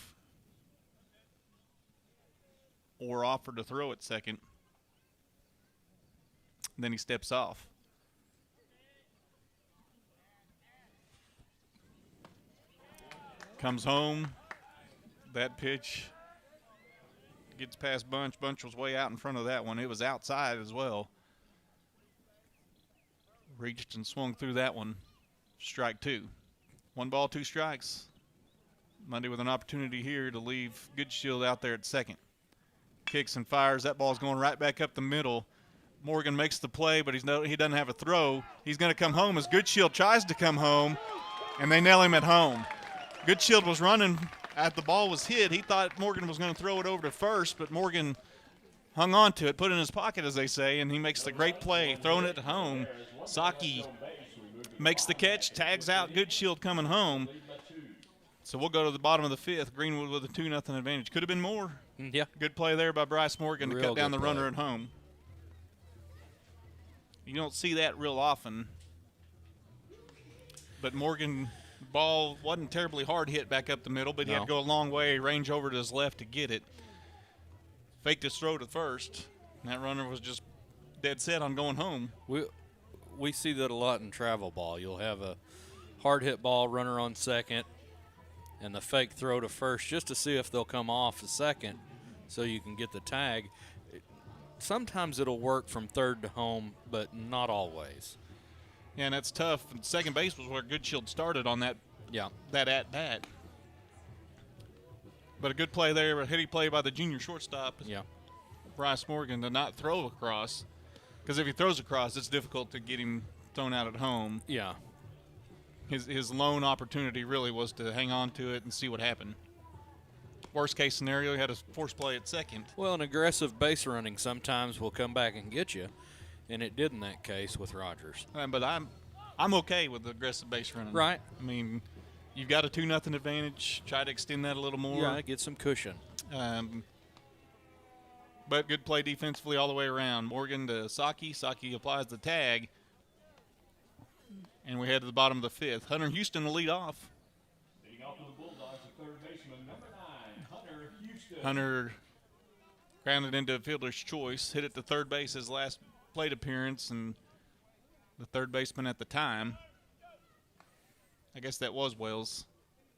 or offer to throw at second. and then he steps off. Comes home. That pitch gets past Bunch. Bunch was way out in front of that one. It was outside as well. Reached and swung through that one. Strike 2. 1 ball, 2 strikes. Monday with an opportunity here to leave Goodshield out there at second. Kicks and fires. That ball's going right back up the middle. Morgan makes the play, but he doesn't have a throw. He's going to come home as Goodshield tries to come home, and they nail him at home. Goodshield was running as the ball was hit. He thought Morgan was going to throw it over to first, but Morgan hung on to it, put it in his pocket, as they say, and he makes the great play, throwing it home. Saki makes the catch, tags out Goodshield coming home. So we'll go to the bottom of the 5th. Greenwood with a 2-0 advantage. Could have been more. Yeah. Good play there by Bryce Morgan to cut down the runner play. at home. You don't see that real often. But Morgan, ball wasn't terribly hard hit back up the middle, but he had to go a long way, range over to his left to get it. Faked his throw to first. And that runner was just dead set on going home. We see that a lot in travel ball. You'll have a hard hit ball, runner on second, and the fake throw to first just to see if they'll come off the second so you can get the tag. Sometimes it'll work from third to home, but not always. Yeah, and that's tough. And second base was where Goodshield started on that at-bat. But a good play there, a hitty play by the junior shortstop. Yeah. Bryce Morgan to not throw across. Because if he throws across, it's difficult to get him thrown out at home. Yeah. His lone opportunity really was to hang on to it and see what happened. Worst case scenario, he had a force play at second. Well, an aggressive base running sometimes will come back and get you, and it did in that case with Rogers. But I'm okay with the aggressive base running. Right. I mean, you've got a 2-0 advantage. Try to extend that a little more. Yeah, get some cushion. But good play defensively all the way around. Morgan to Saki. Saki applies the tag. And we head to the bottom of the 5th. Hunter Houston will lead off. Leading off for the Bulldogs, the third baseman, number 9, Hunter Houston. Hunter grounded into fielder's choice. Hit it to third base his last plate appearance, and the third baseman at the time, I guess that was Wells.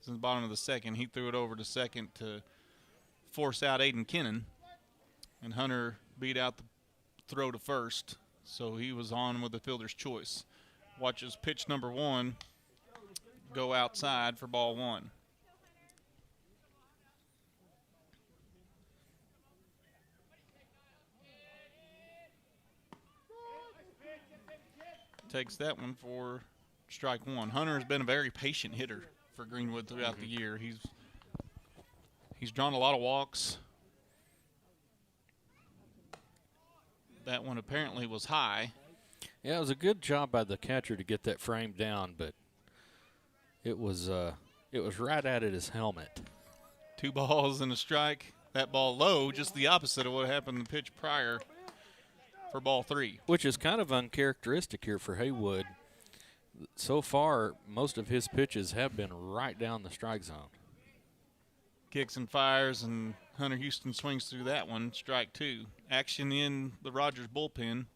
It's in the bottom of the 2nd. He threw it over to second to force out Aiden Kennan. And Hunter beat out the throw to first, so he was on with the fielder's choice. Watches pitch number 1 go outside for ball 1. Takes that one for strike 1. Hunter has been a very patient hitter for Greenwood throughout the year. He's drawn a lot of walks. That one apparently was high. Yeah, it was a good job by the catcher to get that frame down, but it was right at his helmet. 2 balls and a strike. That ball low, just the opposite of what happened in the pitch prior for ball 3. Which is kind of uncharacteristic here for Haywood. So far, most of his pitches have been right down the strike zone. Kicks and fires, and Hunter Houston swings through that one. Strike 2. Action in the Rogers bullpen.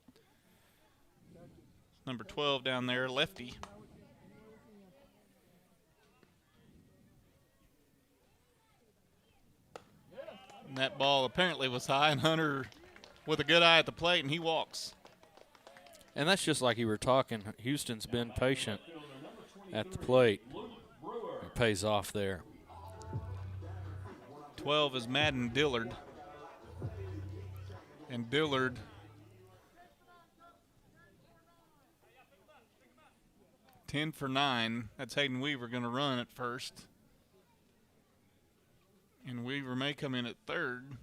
Number 12 down there, lefty. And that ball apparently was high, and Hunter with a good eye at the plate, and he walks. And that's just like you were talking. Houston's been patient at the plate. It pays off there. 12 is Madden Dillard. And Dillard ten for 9. That's Hayden Weaver going to run at first. And Weaver may come in at third.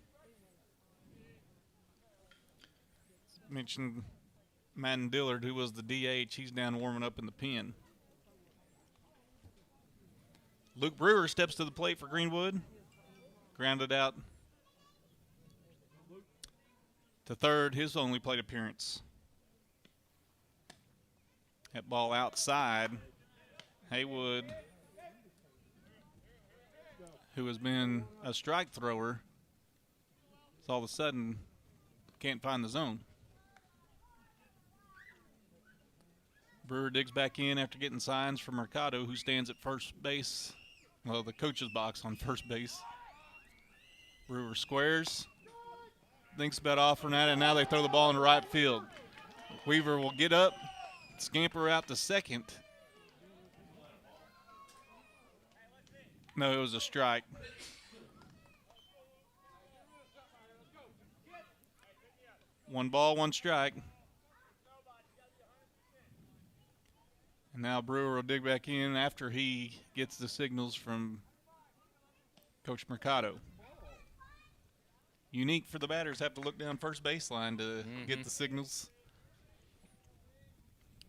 Mentioned Madden Dillard, who was the DH. He's down warming up in the pen. Luke Brewer steps to the plate for Greenwood. Grounded out to third, his only plate appearance. That ball outside. Haywood, who has been a strike thrower, all of a sudden can't find the zone. Brewer digs back in after getting signs from Mercado, who stands at first base. Well, the coach's box on first base. Brewer squares. Thinks about offering that, and now they throw the ball in the right field. Weaver will get up, scamper out to second. No, it was a strike. One ball, one strike. And now Brewer will dig back in after he gets the signals from Coach Mercado. Unique for the batters, have to look down first baseline to get the signals.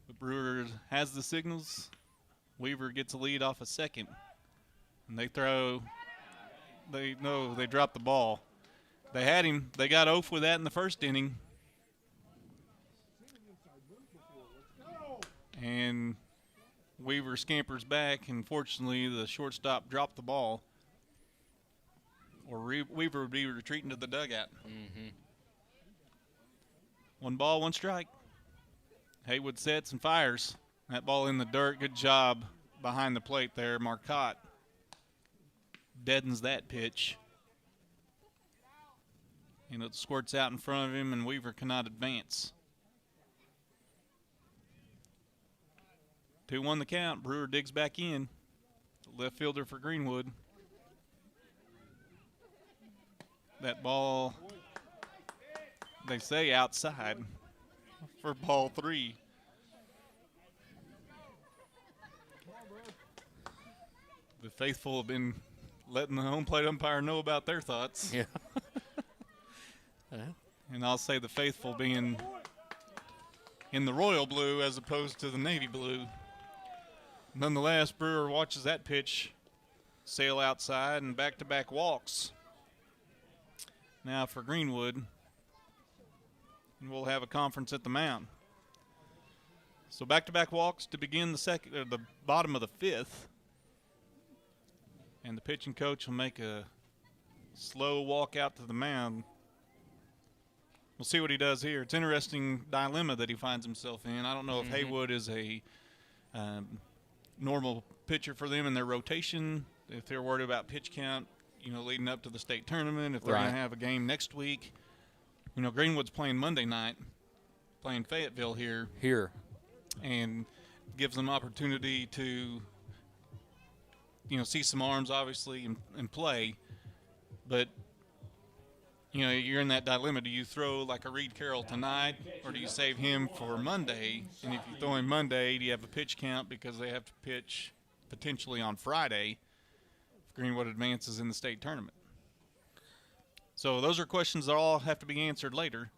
But Brewer has the signals. Weaver gets a lead off a second. And they dropped the ball. They had him. They got off with that in the first inning. And Weaver scampers back, and fortunately the shortstop dropped the ball, or Weaver would be retreating to the dugout. One ball, one strike. Haywood sets and fires. That ball in the dirt. Good job behind the plate there. Marcotte deadens that pitch. And it squirts out in front of him, and Weaver cannot advance. 2-1 the count. Brewer digs back in. Left fielder for Greenwood. That ball, they say outside for ball 3. The faithful have been letting the home plate umpire know about their thoughts. Yeah. And I'll say the faithful being in the royal blue as opposed to the navy blue. Nonetheless, Brewer watches that pitch sail outside and back-to-back walks. Now for Greenwood, and we'll have a conference at the mound. So back-to-back walks to begin the bottom of the 5th. And the pitching coach will make a slow walk out to the mound. We'll see what he does here. It's an interesting dilemma that he finds himself in. I don't know if Haywood is a normal pitcher for them in their rotation, if they're worried about pitch count, leading up to the state tournament, if they're going to have a game next week. Greenwood's playing Monday night, playing Fayetteville here. And gives them opportunity to, see some arms, obviously, and play. But, you're in that dilemma. Do you throw like a Reed Carroll tonight, or do you save him for Monday? And if you throw him Monday, do you have a pitch count because they have to pitch potentially on Friday if Greenwood advances in the state tournament? So those are questions that all have to be answered later.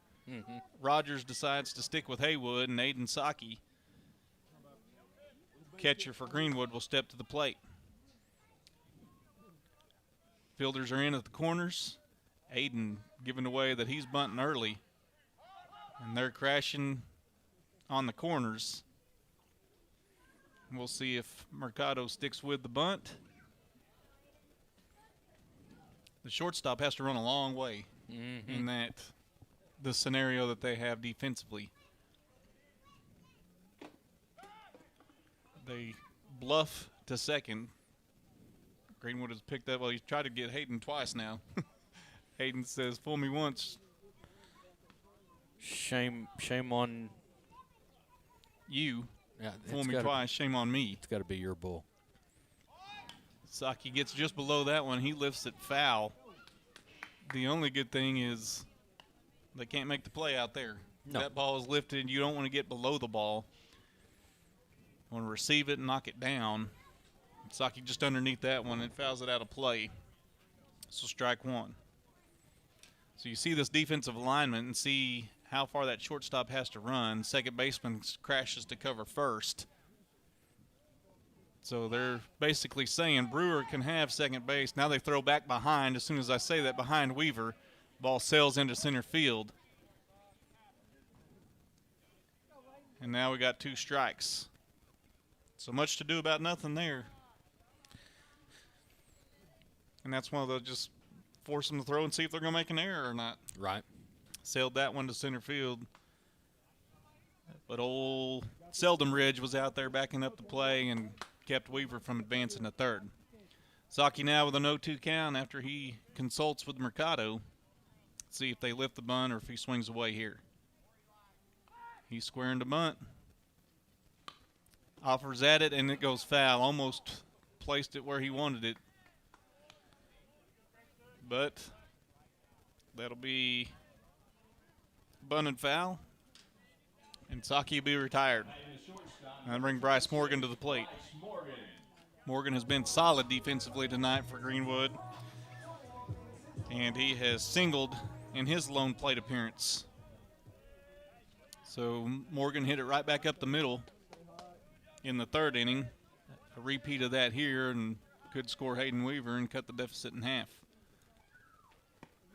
Rogers decides to stick with Haywood, and Aiden Saki, catcher for Greenwood, will step to the plate. Fielders are in at the corners. Aiden giving away that he's bunting early, and they're crashing on the corners. We'll see if Mercado sticks with the bunt. The shortstop has to run a long way in the scenario that they have defensively. They bluff to second. Greenwood has picked up. Well, he's tried to get Hayden twice now. Hayden says, "Fool me once. Shame on you. Yeah, Fool me twice. Shame on me." It's got to be your bull. Saki gets just below that one. He lifts it foul. The only good thing is they can't make the play out there. No. That ball is lifted. You don't want to get below the ball. You want to receive it and knock it down. Saki just underneath that one. It fouls it out of play. So strike one. So you see this defensive alignment and see how far that shortstop has to run. Second baseman crashes to cover first. So they're basically saying Brewer can have second base. Now they throw back behind. As soon as I say that, behind Weaver, ball sails into center field. And now we got 2 strikes. So much to do about nothing there. And that's one of those, just force them to throw and see if they're going to make an error or not. Right. Sailed that one to center field. But old Seldom Ridge was out there backing up the play and kept Weaver from advancing to third. Saki now with a 0-2 count after he consults with Mercado. See if they lift the bunt or if he swings away here. He's squaring the bunt. Offers at it, and it goes foul. Almost placed it where he wanted it. But that'll be bunt and foul. And Saki will be retired. And bring Bryce Morgan to the plate. Morgan has been solid defensively tonight for Greenwood. And he has singled in his lone plate appearance. So Morgan hit it right back up the middle in the third inning. A repeat of that here and could score Hayden Weaver and cut the deficit in half.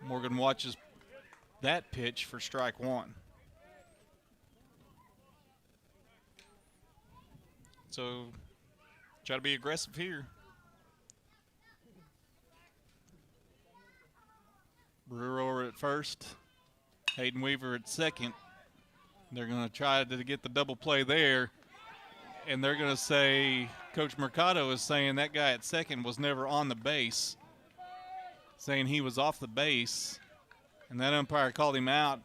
Morgan watches that pitch for strike one. So try to be aggressive here. Brewer at first, Hayden Weaver at second. They're going to try to get the double play there, and they're going to say, Coach Mercado is saying that guy at second was never on the base, saying he was off the base, and that umpire called him out,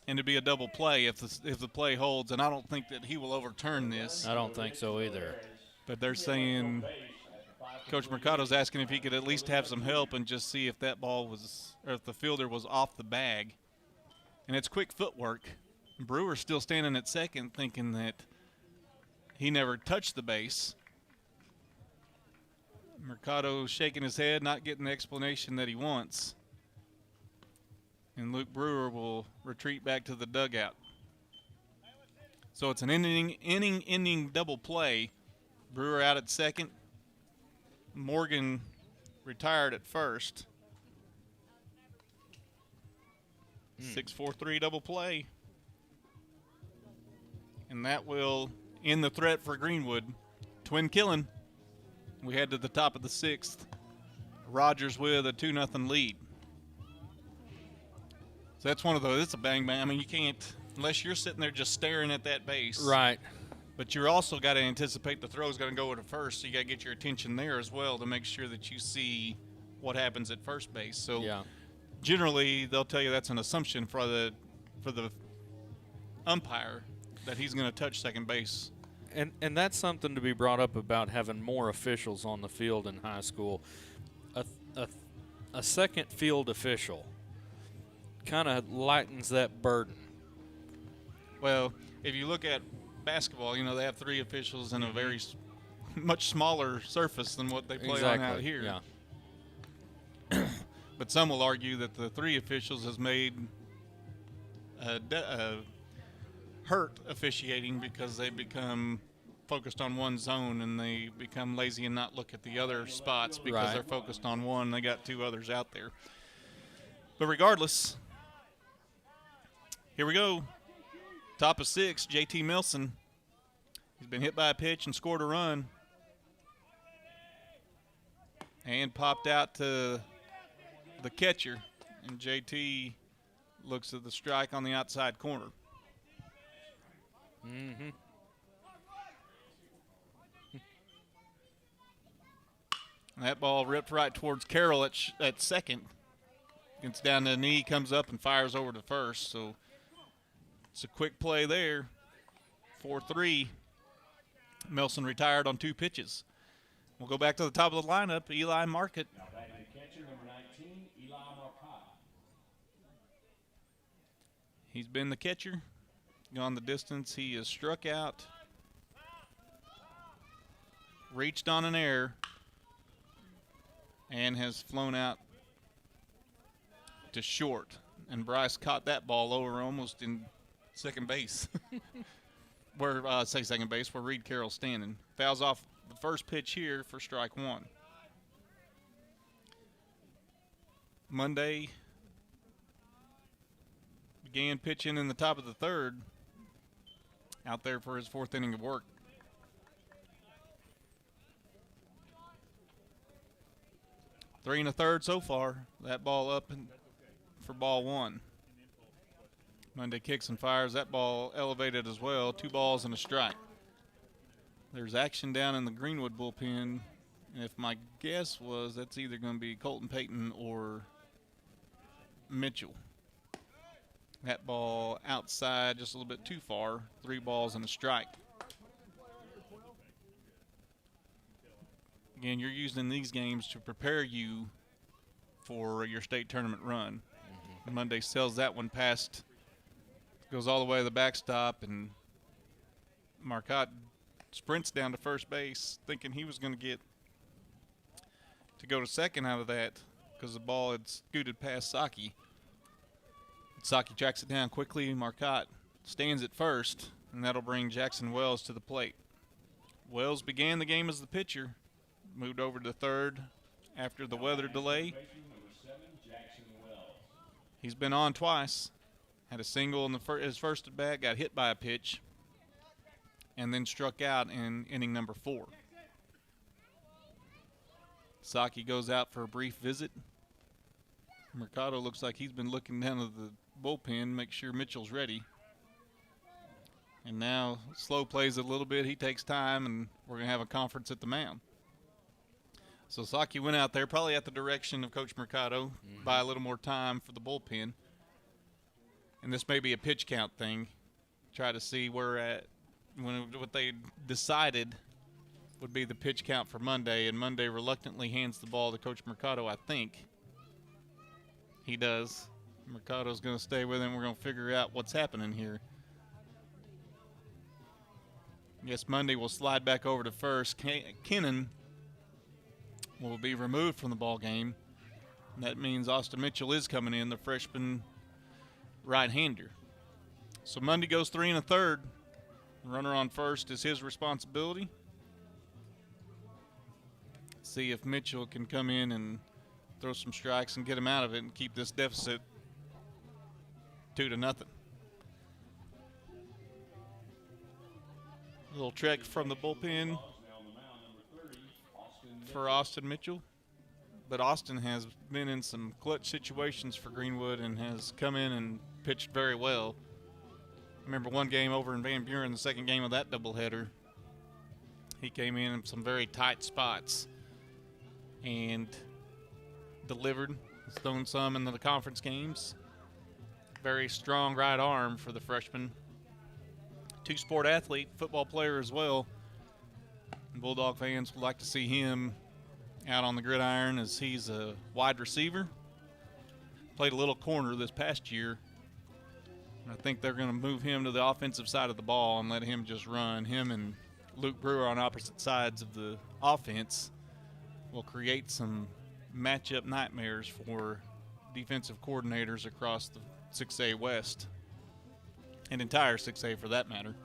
and it'd be a double play if the play holds, and I don't think that he will overturn this. I don't think so either. But they're saying Coach Mercado's asking if he could at least have some help and just see if that ball was, or if the fielder was off the bag. And it's quick footwork. Brewer's still standing at second thinking that he never touched the base. Mercado shaking his head, not getting the explanation that he wants. And Luke Brewer will retreat back to the dugout. So it's an inning-ending double play. Brewer out at second. Morgan retired at first. 6-4-3 double play. And that will end the threat for Greenwood. Twin killing. We head to the top of the sixth. Rogers with a 2-0 lead. So that's one of those. It's a bang-bang. I mean, you can't, unless you're sitting there just staring at that base. Right. But you're also got to anticipate the throw's going to go to first, so you got to get your attention there as well to make sure that you see what happens at first base. So generally, they'll tell you that's an assumption for the umpire that he's going to touch second base. And that's something to be brought up about having more officials on the field in high school. A second field official kind of lightens that burden. Well, if you look at basketball, you know, they have three officials in a very much smaller surface than what they play on out here. Yeah. But some will argue that the three officials has made hurt officiating because they become focused on one zone and they become lazy and not look at the other spots because they're focused on one. They got two others out there. But regardless, here we go. Top of six, JT Milson. He's been hit by a pitch and scored a run. And popped out to the catcher. And JT looks at the strike on the outside corner. Mm-hmm. That ball ripped right towards Carroll at second. Gets down to the knee, comes up and fires over to first. So it's a quick play there. 4-3. Milson retired on 2 pitches. We'll go back to the top of the lineup. Eli Market. Now back to the catcher, number 19, Eli Marcotte. He's been the catcher. Gone the distance. He is struck out. Reached on an error. And has flown out to short. And Bryce caught that ball over almost in second base. Where, say second base, where Reed Carroll's standing. Fouls off the first pitch here for strike one. Monday began pitching in the top of the third. Out there for his 4th inning of work. Three and a third so far. That ball up for ball one. Monday kicks and fires. That ball elevated as well. 2 balls and a strike. There's action down in the Greenwood bullpen. And if my guess was, that's either going to be Colton Payton or Mitchell. That ball outside just a little bit too far. 3 balls and a strike. Again, you're using these games to prepare you for your state tournament run. Monday sells that one past, goes all the way to the backstop, and Marcotte sprints down to first base thinking he was going to get to go to second out of that because the ball had scooted past Saki. Saki tracks it down quickly. Marcotte stands at first, and that'll bring Jackson Wells to the plate. Wells began the game as the pitcher, moved over to third after the weather delay. He's been on twice. Had a single in his first at bat, got hit by a pitch, and then struck out in inning number 4. Saki goes out for a brief visit. Mercado looks like he's been looking down at the bullpen, make sure Mitchell's ready. And now slow plays a little bit. He takes time, and we're going to have a conference at the mound. So Saki went out there, probably at the direction of Coach Mercado, buy a little more time for the bullpen. And this may be a pitch count thing. Try to see where what they decided would be the pitch count for Monday, and Monday reluctantly hands the ball to Coach Mercado, I think. He does. Mercado's going to stay with him. We're going to figure out what's happening here. Yes, Monday will slide back over to first. Kennan will be removed from the ball game. And that means Austin Mitchell is coming in, the freshman right-hander. So Monday goes 3 1/3. Runner on first is his responsibility. See if Mitchell can come in and throw some strikes and get him out of it and keep this deficit 2-0. A little trek from the bullpen for Austin Mitchell. But Austin has been in some clutch situations for Greenwood and has come in and pitched very well. I remember one game over in Van Buren, the second game of that doubleheader. He came in some very tight spots and delivered. He's thrown some in the conference games. Very strong right arm for the freshman. Two-sport athlete, football player as well. Bulldog fans would like to see him out on the gridiron as he's a wide receiver. Played a little corner this past year. I think they're going to move him to the offensive side of the ball and let him just run. Him and Luke Brewer on opposite sides of the offense will create some matchup nightmares for defensive coordinators across the 6A West and entire 6A for that matter.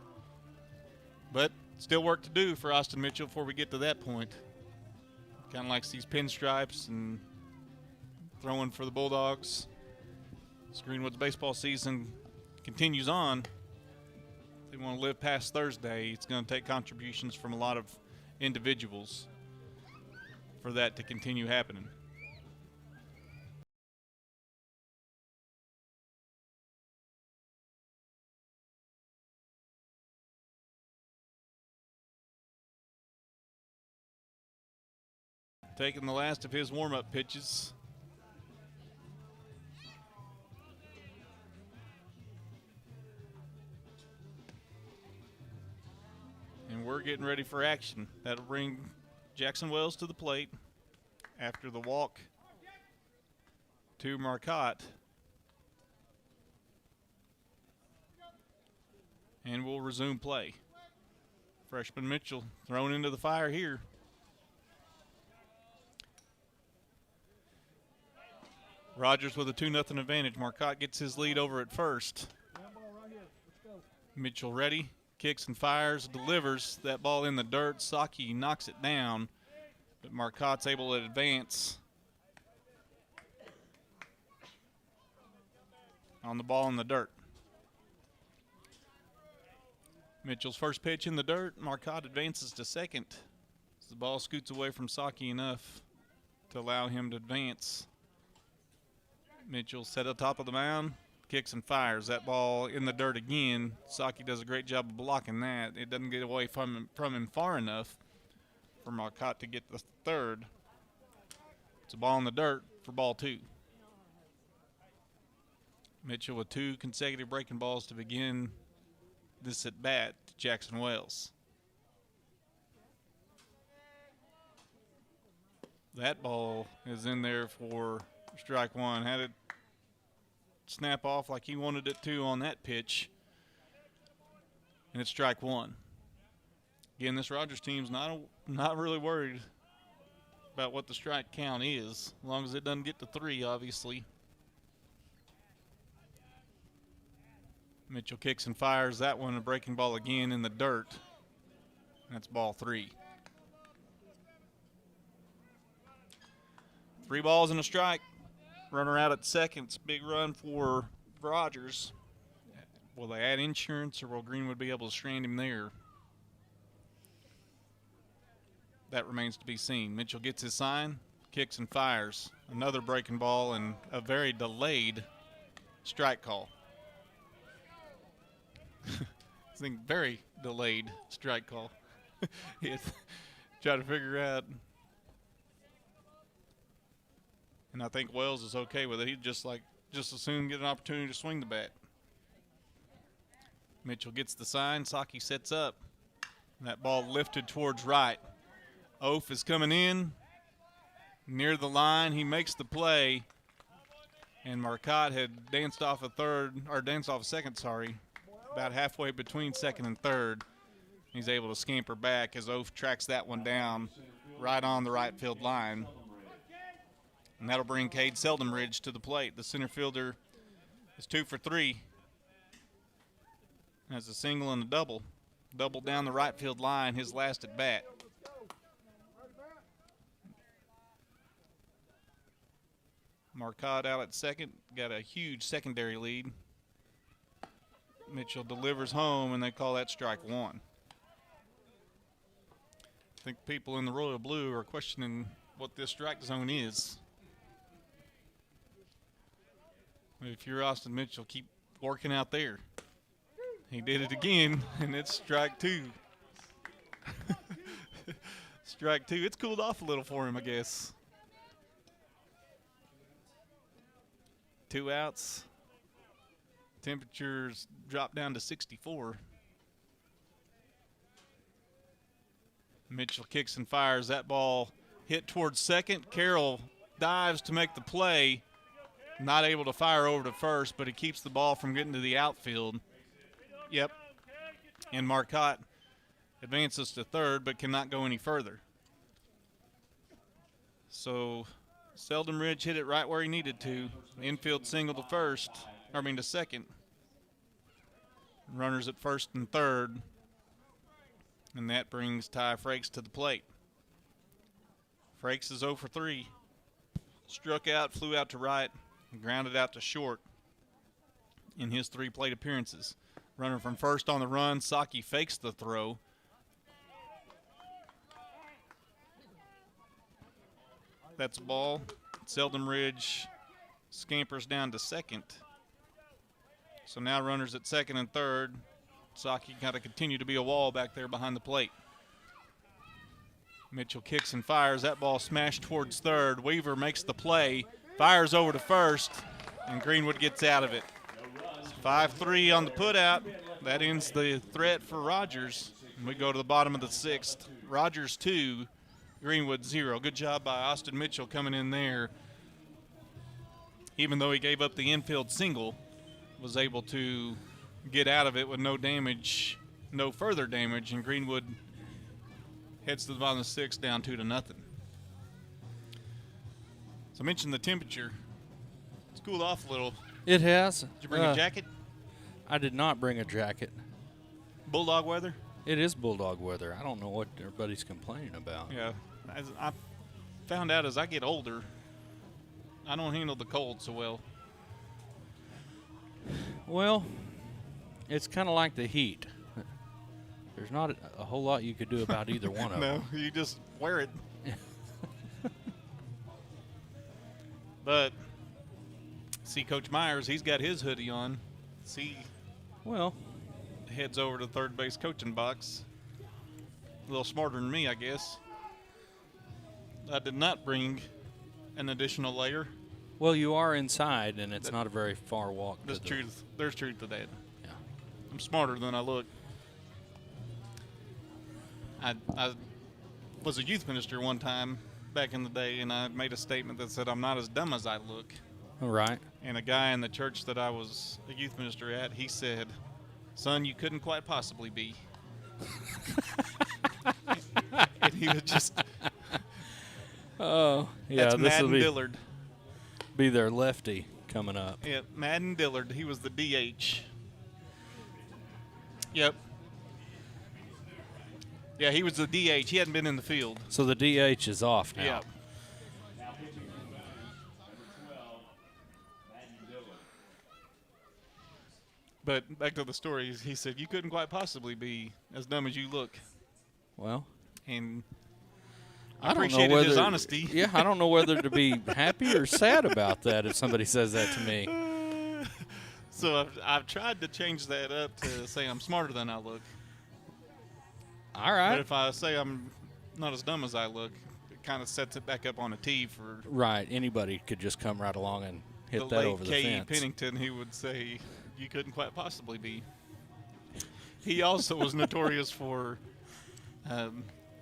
But still work to do for Austin Mitchell before we get to that point. Kind of likes these pinstripes and throwing for the Bulldogs. As Greenwood's baseball season continues on, if they want to live past Thursday, it's going to take contributions from a lot of individuals for that to continue happening. Taking the last of his warm-up pitches. And we're getting ready for action. That'll bring Jackson Wells to the plate after the walk to Marcotte. And we'll resume play. Freshman Mitchell thrown into the fire here. Rogers with a 2-0 advantage. Marcotte gets his lead over at first. Mitchell ready, kicks and fires, delivers that ball in the dirt. Saki knocks it down, but Marcotte's able to advance on the ball in the dirt. Mitchell's first pitch in the dirt. Marcotte advances to second. The ball scoots away from Saki enough to allow him to advance. Mitchell set at top of the mound, kicks and fires. That ball in the dirt again. Saki does a great job of blocking that. It doesn't get away from him far enough for Marcotte to get the third. It's a ball in the dirt for ball 2. Mitchell with 2 consecutive breaking balls to begin this at bat to Jackson Wells. That ball is in there for strike 1. Had it snap off like he wanted it to on that pitch. And it's strike 1. Again, this Rogers team's not really worried about what the strike count is, as long as it doesn't get to 3, obviously. Mitchell kicks and fires that one, a breaking ball again in the dirt. That's ball 3. 3 balls and a strike. Runner out at second. It's a big run for Rogers. Will they add insurance, or will Greenwood be able to strand him there? That remains to be seen. Mitchell gets his sign, kicks and fires. Another breaking ball and a very delayed strike call. I think very delayed strike call. Try to figure out. And I think Wells is okay with it. He'd just as soon get an opportunity to swing the bat. Mitchell gets the sign. Saki sets up. And that ball lifted towards right. Oaf is coming in near the line. He makes the play. And Marcotte had danced off a second, about halfway between second and third. He's able to scamper back as Oaf tracks that one down right on the right field line. And that'll bring Cade Seldenridge to the plate. The center fielder is 2 for 3. Has a single and a double. Double down the right field line, his last at bat. Marcotte out at second, got a huge secondary lead. Mitchell delivers home, and they call that strike 1. I think people in the royal blue are questioning what this strike zone is. If you're Austin Mitchell, keep working out there. He did it again, and it's strike 2. Strike 2. It's cooled off a little for him, I guess. 2 outs. Temperatures drop down to 64. Mitchell kicks and fires. That ball hit towards second. Carroll dives to make the play. Not able to fire over to first, but he keeps the ball from getting to the outfield. Yep. And Marcotte advances to third, but cannot go any further. So Seldenridge hit it right where he needed to. Infield single to second. Runners at first and third. And that brings Ty Frakes to the plate. Frakes is 0 for 3. Struck out, flew out to right, and grounded out to short in his 3 plate appearances. Runner from first on the run. Saki fakes the throw. That's a ball. Seldenridge scampers down to second. So now runners at second and third. Saki got to continue to be a wall back there behind the plate. Mitchell kicks and fires. That ball smashed towards third. Weaver makes the play, fires over to first, and Greenwood gets out of it. 5-3 on the putout. That ends the threat for Rogers. And we go to the bottom of the 6th. Rogers 2, Greenwood 0. Good job by Austin Mitchell coming in there. Even though he gave up the infield single, was able to get out of it with no damage, no further damage, and Greenwood heads to the bottom of the 6th down 2-0. So I mentioned the temperature. It's cooled off a little. It has. Did you bring a jacket? I did not bring a jacket. Bulldog weather? It is bulldog weather. I don't know what everybody's complaining about. Yeah. As I found out as I get older, I don't handle the cold so well. Well, it's kind of like the heat. There's not a whole lot you could do about either one of them. No, you just wear it. But See Coach Myers, he's got his hoodie on. See, Well, heads over to the third base coaching box. A little smarter than me, I guess. I did not bring an additional layer. well, you are inside, and it's not a very far walk. There's truth. There's truth to that. Yeah. I'm smarter than I look. I was a youth minister one time back in the day, and I made a statement that said I'm not as dumb as I look. All right. And a guy in the church that I was a youth minister at, he said, "Son, you couldn't quite possibly be." And he was just, Oh, yeah. that's This Madden will Dillard. be their lefty coming up. Yeah, Madden Dillard. He was the DH. Yep. Yeah, he was the DH. He hadn't been in the field. So the DH is off now. Yeah. Now pitching for the Mariners, number 12, Madden Dillard. But back to the story, he said, "You couldn't quite possibly be as dumb as you look." Well, And I don't know appreciated whether his honesty. Yeah, I don't know whether to be happy or sad about that if somebody says that to me. So I've tried to change that up to say I'm smarter than I look. All But right. if I say I'm not as dumb as I look, it kind of sets it back up on a tee for Right. Anybody could just come right along and hit the that late over the K.E. fence. Pennington. He would say, "You couldn't quite possibly be." He also was notorious for,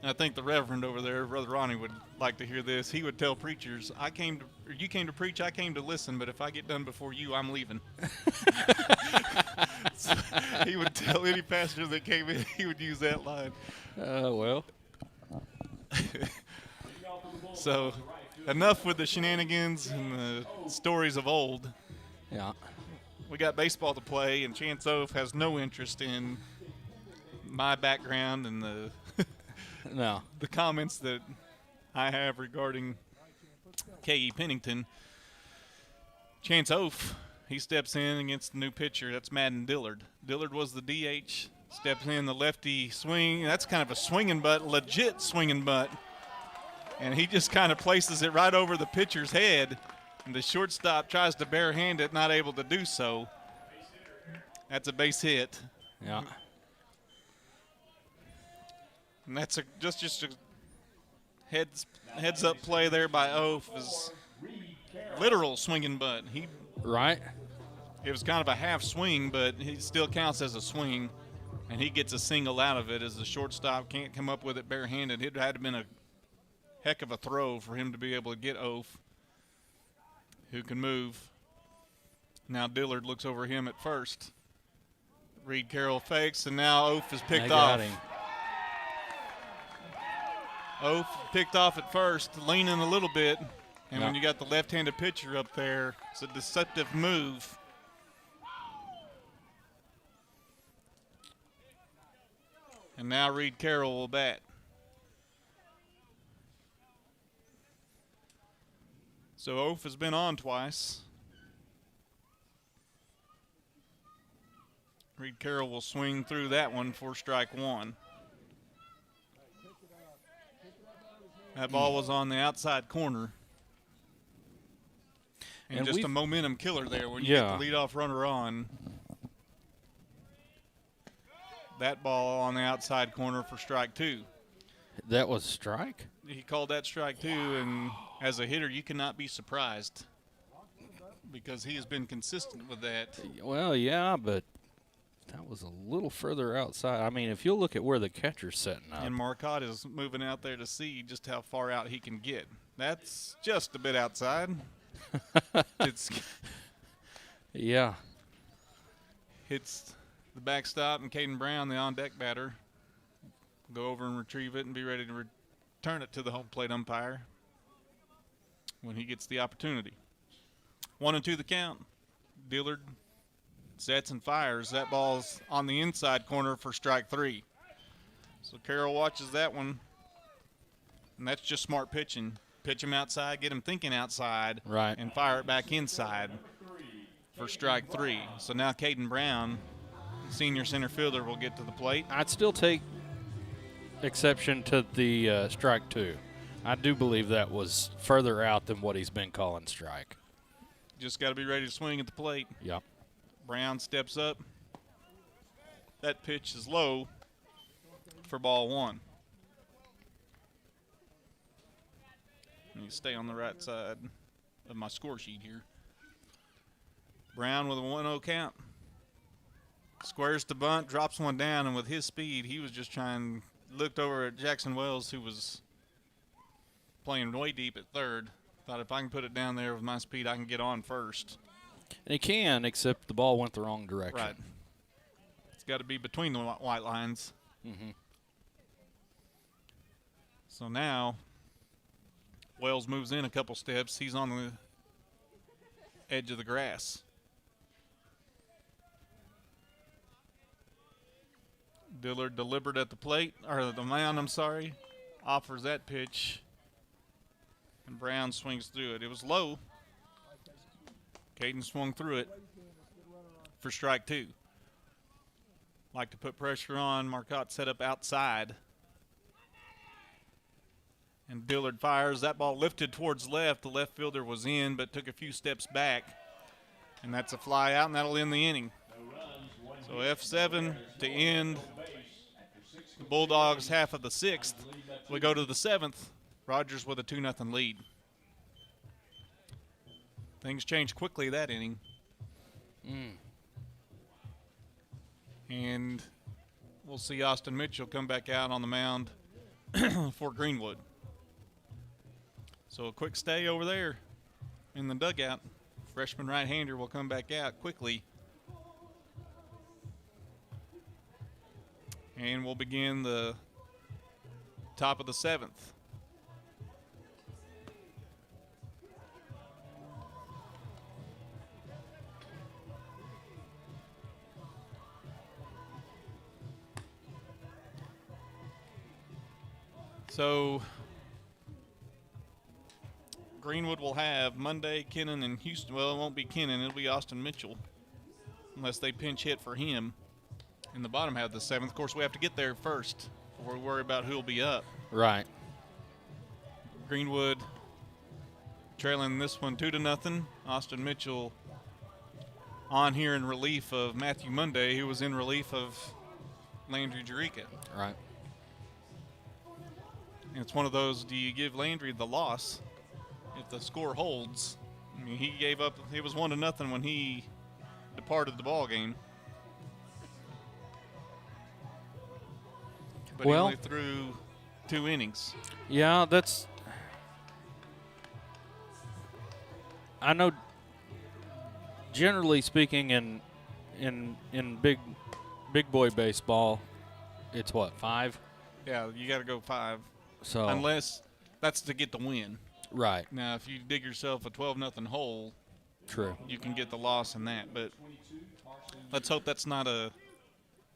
I think the Reverend over there, Brother Ronnie, would like to hear this. He would tell preachers, "You came to preach, I came to listen, but if I get done before you, I'm leaving." So he would tell any pastor that came in, he would use that line. Well, So enough with the shenanigans and the stories of old. yeah. We got baseball to play, and Chance Oaf has no interest in my background and No. the comments that I have regarding K.E. Pennington. Chance Oaf, he steps in against the new pitcher. That's Madden Dillard. Dillard was the DH. Steps in the lefty swing. That's kind of a swinging butt, legit swinging butt. And he just kind of places it right over the pitcher's head. And the shortstop tries to barehand it, not able to do so. That's a base hit. Yeah. And that's just a heads up play there by Oaf. Is literal swinging butt. Right. It was kind of a half swing, but he still counts as a swing, and he gets a single out of it as the shortstop can't come up with it barehanded. It had to have been a heck of a throw for him to be able to get Oaf, who can move. Now Dillard looks over him at first. Reed Carroll fakes, and now Oaf is They picked got off. him. Oaf picked off at first, leaning a little bit. And Yeah. when you got the left-handed pitcher up there, it's a deceptive move. And now Reed Carroll will bat. So Oaf has been on twice. Reed Carroll will swing through that one for strike one. That ball was on the outside corner. And just a momentum killer there when you get the leadoff runner on. That ball on the outside corner for strike two. That was strike? He called that strike two, and as a hitter, you cannot be surprised because he has been consistent with that. Well, yeah, but that was a little further outside. I mean, if you'll look at where the catcher's setting up. And Marcotte is moving out there to see just how far out he can get. That's just a bit outside. It's Yeah. hits the backstop, and Caden Brown, the on-deck batter, go over and retrieve it and be ready to return it to the home plate umpire when he gets the opportunity. 1-2 the count. Dillard sets and fires. That ball's on the inside corner for strike three. So Carroll watches that one, and that's just smart pitching. Pitch him outside, get him thinking outside, Right. and fire it back inside for strike three. So now Caden Brown, senior center fielder, will get to the plate. I'd still take exception to the strike two. I do believe that was further out than what he's been calling strike. Just got to be ready to swing at the plate. Yep. Brown steps up. That pitch is low for ball 1. Let me stay on the right side of my score sheet here. Brown with a 1-0 count. Squares to bunt, drops one down, and with his speed, he was just trying, looked over at Jackson Wells, who was playing way deep at third. Thought if I can put it down there with my speed, I can get on first. And he can, except the ball went the wrong direction. Right. It's got to be between the white lines. Mm-hmm. So now, Wells moves in a couple steps. He's on the edge of the grass. Dillard delivered at the plate, or the mound, I'm sorry, offers that pitch. And Brown swings through it. It was low. Caden swung through it for strike 2. Like to put pressure on. Marcotte set up outside. And Dillard fires. That ball lifted towards left. The left fielder was in, but took a few steps back. And that's a fly out, and that'll end the inning. So F7 to end the Bulldogs' half of the 6th. We go to the 7th. Rogers with a 2-0 lead. Things changed quickly that inning. And we'll see Austin Mitchell come back out on the mound for Greenwood. So a quick stay over there in the dugout. Freshman right-hander will come back out quickly. And we'll begin the top of the 7th. So Greenwood will have Monday, Kennan, and Houston. Well, it won't be Kennan. It'll be Austin Mitchell unless they pinch hit for him in the bottom half of the 7th. Of course, we have to get there first before we worry about who will be up. Right. Greenwood trailing this one 2-0. Austin Mitchell on here in relief of Matthew Monday, who was in relief of Landry Jerica. Right. And it's one of those, do you give Landry the loss if the score holds? I mean, he gave up, it was 1-0 when he departed the ball game. But he only threw 2 innings. Yeah, that's, I know generally speaking in big boy baseball, it's what, 5? Yeah, you got to go 5. So unless that's to get the win. Right. Now, if you dig yourself a 12-0 hole, True. you can get the loss in that. But let's hope that's not a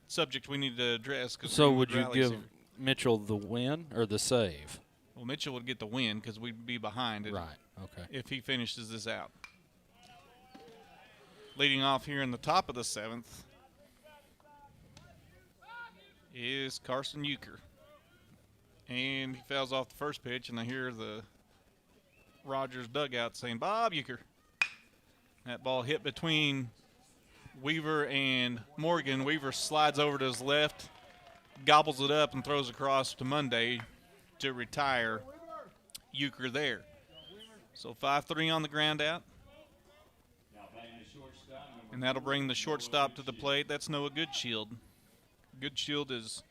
subject we need to address. So would you give Mitchell the win or the save? Well, Mitchell would get the win because we'd be behind it. Right. Okay. If he finishes this out. Leading off here in the top of the 7th is Carson Euchre. And he fouls off the first pitch, and I hear the Rogers dugout saying, Bob Euchre. That ball hit between Weaver and Morgan. Weaver slides over to his left, gobbles it up, and throws across to Monday to retire Euchre there. So 5-3 on the ground out. And that'll bring the shortstop to the plate. That's Noah Goodshield. Goodshield is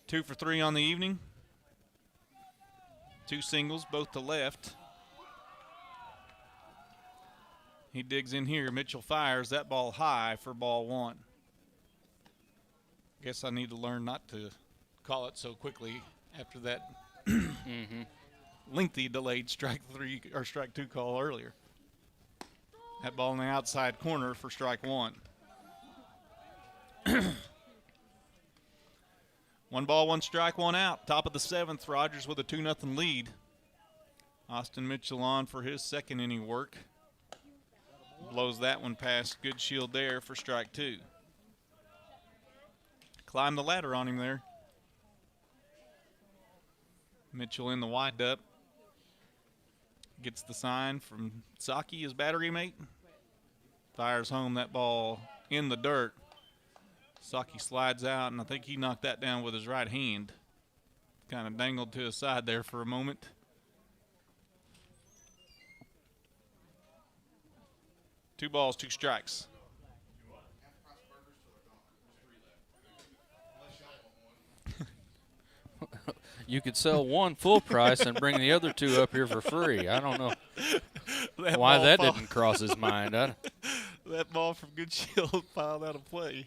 2 for 3 on the evening. 2 singles, both to left. He digs in here. Mitchell fires that ball high for ball 1. Guess I need to learn not to call it so quickly after that lengthy delayed strike 3 or strike 2 call earlier. That ball in the outside corner for strike 1. 1 ball, 1 strike, 1 out. Top of the 7th, Rogers with a 2-0 lead. Austin Mitchell on for his 2nd inning work. Blows that one past Goodshield there for strike 2. Climb the ladder on him there. Mitchell in the windup. Gets the sign from Saki, his battery mate. Fires home that ball in the dirt. Saki slides out, and I think he knocked that down with his right hand. Kind of dangled to his side there for a moment. Two balls, two strikes. You could sell one full price and bring the other two up here for free. I don't know why that didn't cross his mind. That ball from Good Shield filed out of play.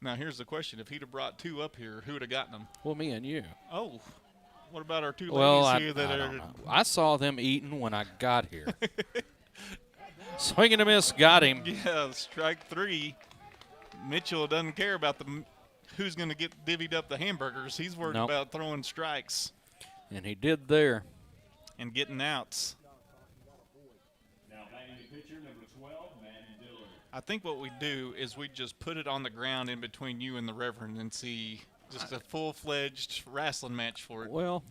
Now, here's the question. If he'd have brought two up here, who would have gotten them? Well, me and you. Oh, what about our two Well, ladies here that I are... don't know. I saw them eating when I got here. Swing and a miss, got him. Yeah, strike three. Mitchell doesn't care about who's going to get divvied up the hamburgers. He's worried about throwing strikes. And he did there. And getting outs. Now batting the pitcher, number 12, Madden Dillard. I think what we do is we just put it on the ground in between you and the Reverend and see just a full-fledged wrestling match for it. Well,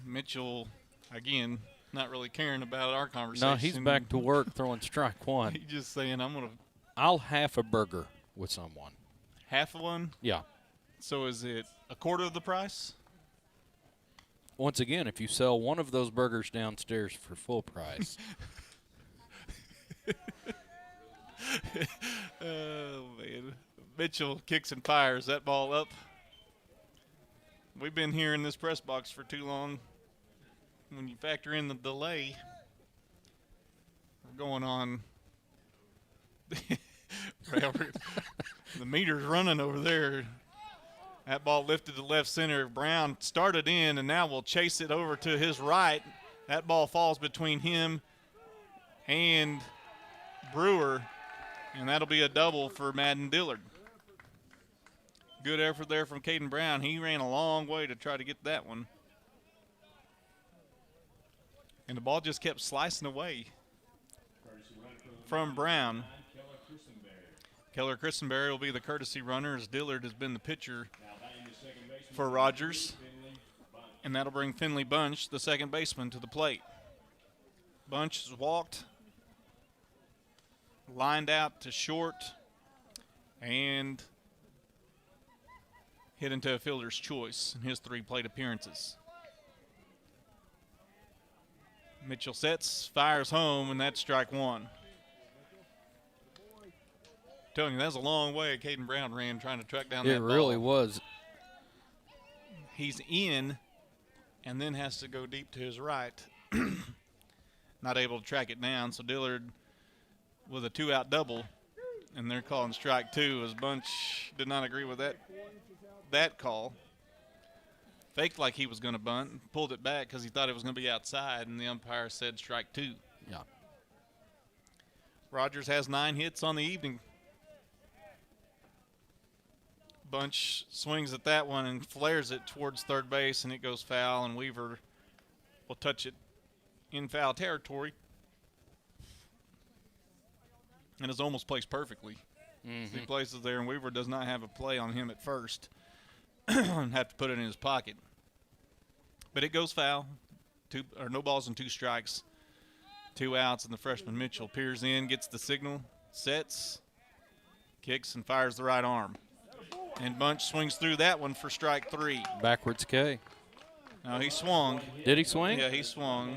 Mitchell, again, not really caring about our conversation. no, he's back to work throwing strike one. He's just saying, I'm going to... I'll half a burger with someone. Half of one? Yeah. So is it a quarter of the price? Once again, if you sell one of those burgers downstairs for full price. Oh, man. Mitchell kicks and fires that ball up. We've been here in this press box for too long. When you factor in the delay, we're going on. The meter's running over there. That ball lifted to left center. Brown started in, and now will chase it over to his right. That ball falls between him and Brewer, and that'll be a double for Madden Dillard. Good effort there from Caden Brown. He ran a long way to try to get that one. And the ball just kept slicing away from Brown. Keller Christenberry will be the courtesy runner as Dillard has been the pitcher for Rogers. And that'll bring Finley Bunch, the second baseman, to the plate. Bunch has walked, lined out to short, and hit into a fielder's choice in his 3 plate appearances. Mitchell sets, fires home, and that's strike one. Telling you, that was a long way Caden Brown ran trying to track down that ball. It really was. He's in and then has to go deep to his right. Not able to track it down, so Dillard with a 2-out double, and they're calling strike 2 as Bunch did not agree with that call. Faked like he was going to bunt and pulled it back because he thought it was going to be outside, and the umpire said strike 2. Yeah. Rogers has 9 hits on the evening. Bunch swings at that one and flares it towards third base, and it goes foul, and Weaver will touch it in foul territory. And is almost placed perfectly. Mm-hmm. He places there, and Weaver does not have a play on him at first. And have to put it in his pocket. But it goes foul. No balls and 2 strikes. 2 outs, and the freshman Mitchell peers in, gets the signal, sets, kicks, and fires the right arm. And Bunch swings through that one for strike 3. Backwards K. No, he swung. Did he swing? Yeah, he swung.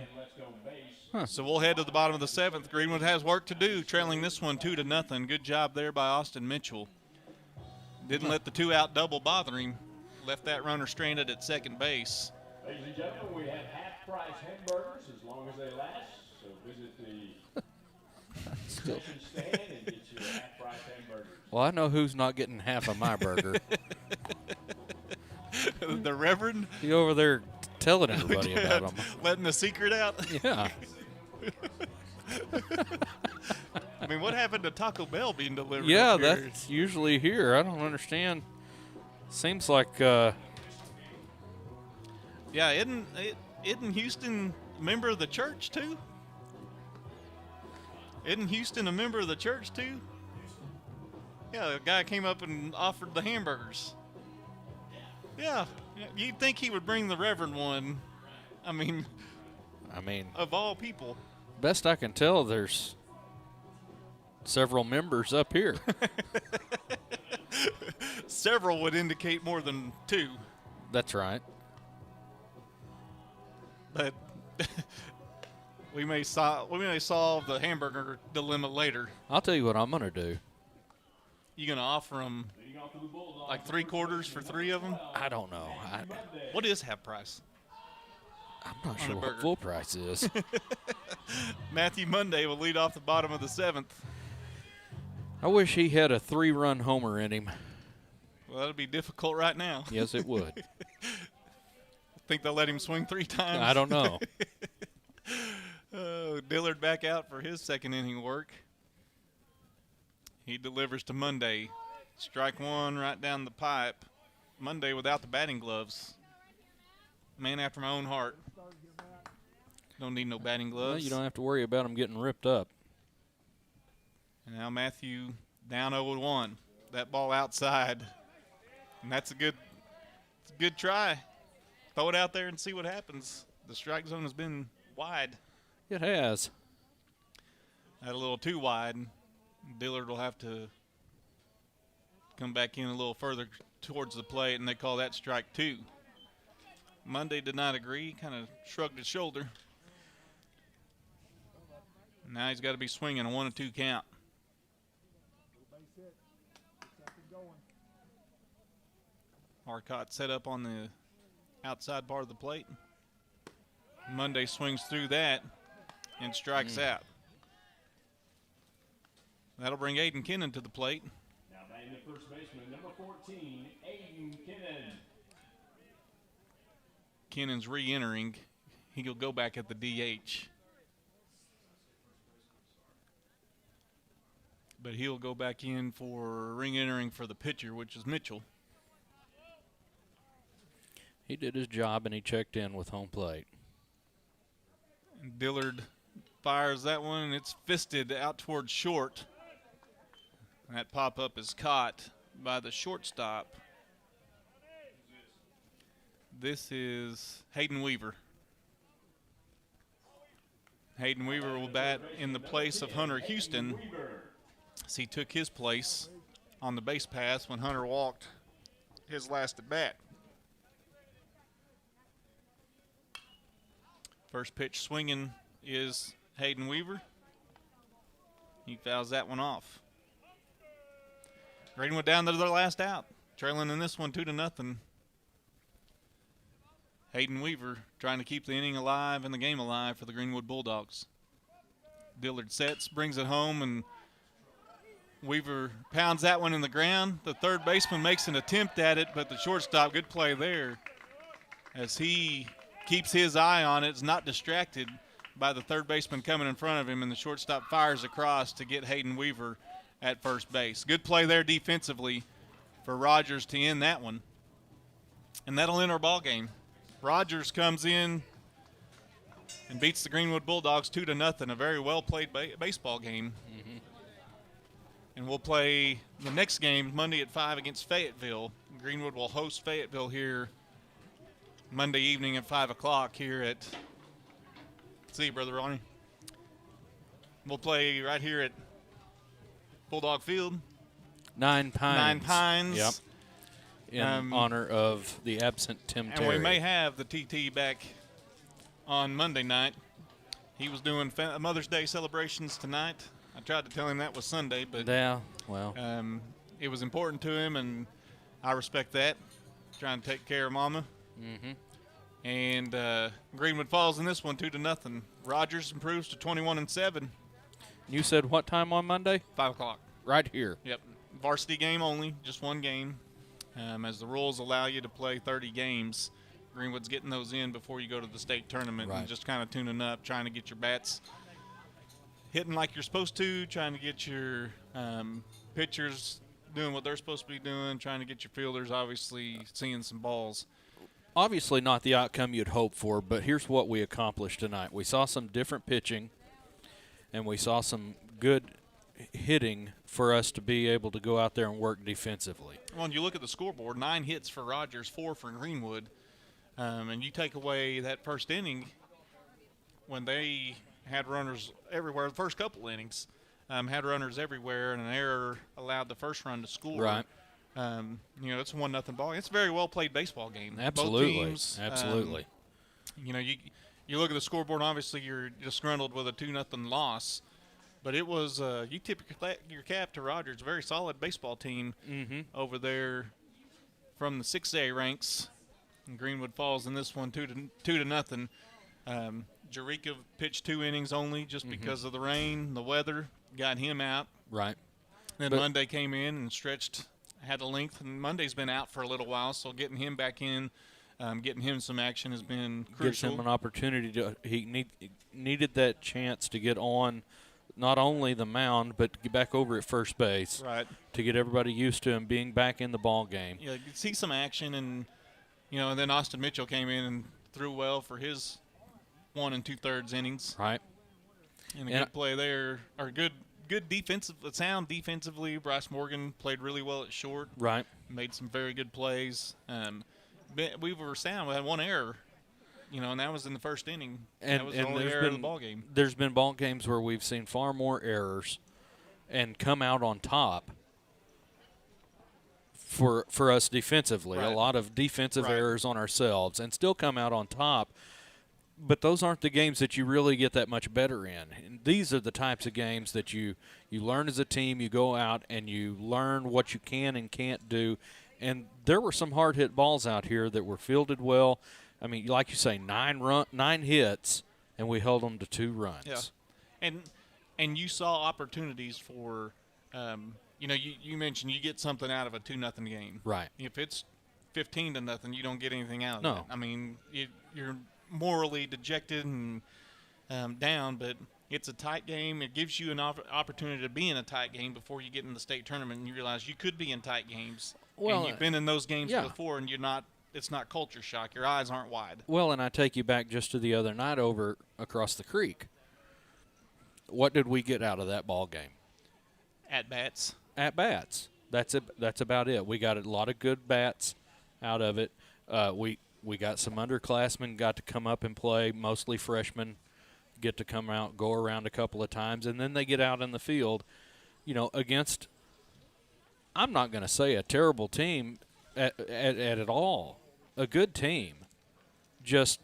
Huh. So we'll head to the bottom of the 7th. Greenwood has work to do, trailing this one 2-0. Good job there by Austin Mitchell. Didn't let the 2-out double bother him. Left that runner stranded at second base. Ladies and gentlemen, we have half-price hamburgers as long as they last. So visit the concession stand and get your half-price hamburgers. Well, I know who's not getting half of my burger. The Reverend? He over there telling everybody about him. Letting the secret out? Yeah. I mean, what happened to Taco Bell being delivered? Yeah, up here? that's usually here. I don't understand. Seems like Yeah, isn't Houston a member of the church too? Isn't Houston a member of the church too? Yeah, a guy came up and offered the hamburgers. Yeah, You'd think he would bring the Reverend one. I mean, of all people. Best I can tell, there's several members up here. Several would indicate more than 2. That's right. But we may solve the hamburger dilemma later. I'll tell you what I'm going to do. You gonna offer them like 3/4 for 3 of them? I don't know. What is half price? I'm not On sure a what burger. full price is. Matthew Monday will lead off the bottom of the 7th. I wish he had a 3-run homer in him. Well, that'd be difficult right now. Yes, it would. Think they'll let him swing 3 times? I don't know. Dillard back out for his 2nd inning work. He delivers to Monday. Strike 1 right down the pipe. Monday without the batting gloves. Man after my own heart. Don't need no batting gloves. Well, you don't have to worry about him getting ripped up. And now Matthew down 0-1. That ball outside. And that's a good try. Throw it out there and see what happens. The strike zone has been wide. It has. That a little too wide. Dillard will have to come back in a little further towards the plate, and they call that strike 2. Monday did not agree, kind of shrugged his shoulder. Now he's got to be swinging a 1-2 count. Arcott set up on the outside part of the plate. Monday swings through that and strikes out. That'll bring Aiden Kinnon to the plate. Now batting the first baseman, number 14, Aiden Kinnon. Kinnon's re-entering. He'll go back at the DH. But he'll go back in for re-entering for the pitcher, which is Mitchell. He did his job, and he checked in with home plate. And Dillard fires that one, and it's fisted out towards short. That pop-up is caught by the shortstop. This is Hayden Weaver. Hayden Weaver will bat in the place of Hunter Houston, as he took his place on the base pass when Hunter walked his last at bat. First pitch swinging is Hayden Weaver. He fouls that one off. Greenwood down to their last out, trailing in this one 2-0. Hayden Weaver trying to keep the inning alive and the game alive for the Greenwood Bulldogs. Dillard sets, brings it home, and Weaver pounds that one in the ground. The third baseman makes an attempt at it, but the shortstop, good play there, as he keeps his eye on it, is not distracted by the third baseman coming in front of him, and the shortstop fires across to get Hayden Weaver at first base. Good play there defensively for Rogers to end that one. And that'll end our ball game. Rogers comes in and beats the Greenwood Bulldogs 2-0. A very well-played baseball game. Mm-hmm. And we'll play the next game Monday at 5 against Fayetteville. Greenwood will host Fayetteville here Monday evening at 5 o'clock here at, see you, Brother Ronnie. We'll play right here at Bulldog Field. Nine Pines. Nine Pines. Yep. In honor of the absent Tim Terry. And we may have the TT back on Monday night. He was doing Mother's Day celebrations tonight. I tried to tell him that was Sunday, but yeah, well, it was important to him, and I respect that. Trying to take care of Mama. Mm-hmm. And Greenwood falls in this one 2-0. Rogers improves to 21-7. You said what time on Monday? 5 o'clock. Right here. Yep. Varsity game only, just one game. As the rules allow you to play 30 games, Greenwood's getting those in before you go to the state tournament, right. And just kind of tuning up, trying to get your bats hitting like you're supposed to, trying to get your pitchers doing what they're supposed to be doing, trying to get your fielders obviously seeing some balls. Obviously not the outcome you'd hope for, but here's what we accomplished tonight. We saw some different pitching, and we saw some good hitting for us to be able to go out there and work defensively. Well, and you look at the scoreboard, 9 hits for Rogers, 4 for Greenwood. And you take away that first inning when they had runners everywhere, the first couple innings, had runners everywhere, and an error allowed the first run to score. Right. It's a 1-0 ball. It's a very well-played baseball game. Absolutely. Both teams, Absolutely. You look at the scoreboard, obviously you're disgruntled with a 2-0 loss. But it was you tip your cap to Rogers, a very solid baseball team over there from the 6A ranks. And Greenwood falls in this one 2-0. Jerica pitched 2 innings only just because of the rain, the weather, got him out. Right. Then Monday came in and stretched, had a length, and Monday's been out for a little while, so getting him back in, getting him some action has been crucial. Gives him an opportunity he needed that chance to get on not only the mound, but to get back over at first base. Right. To get everybody used to him being back in the ball game. Yeah, you could see some action, and then Austin Mitchell came in and threw well for his 1 2/3 innings. Right. And a good play there, or good defensive, sound defensively. Bryce Morgan played really well at short. Right. Made some very good plays. We were sound. We had 1 error. And that was in the first inning. And that was the only error of the ball game. There's been ball games where we've seen far more errors and come out on top for us defensively. Right. A lot of defensive errors on ourselves and still come out on top. But those aren't the games that you really get that much better in. And these are the types of games that you learn as a team. You go out and you learn what you can and can't do. And there were some hard-hit balls out here that were fielded well. I mean, like you say, 9 hits, and we held them to 2 runs. Yeah, and you saw opportunities for, you mentioned you get something out of a 2-0 game. Right. If it's 15-0, you don't get anything out of No. it. I mean, you're morally dejected and down, but it's a tight game. It gives you an opportunity to be in a tight game before you get in the state tournament, and you realize you could be in tight games. Well, and you've been in those games yeah. before, and it's not culture shock. Your eyes aren't wide. Well, and I take you back just to the other night over across the creek. What did we get out of that ball game? At bats. At bats. That's about it. We got a lot of good bats out of it. We got some underclassmen got to come up and play, mostly freshmen, get to come out, go around a couple of times, and then they get out in the field, against, I'm not going to say a terrible team at all. A good team, just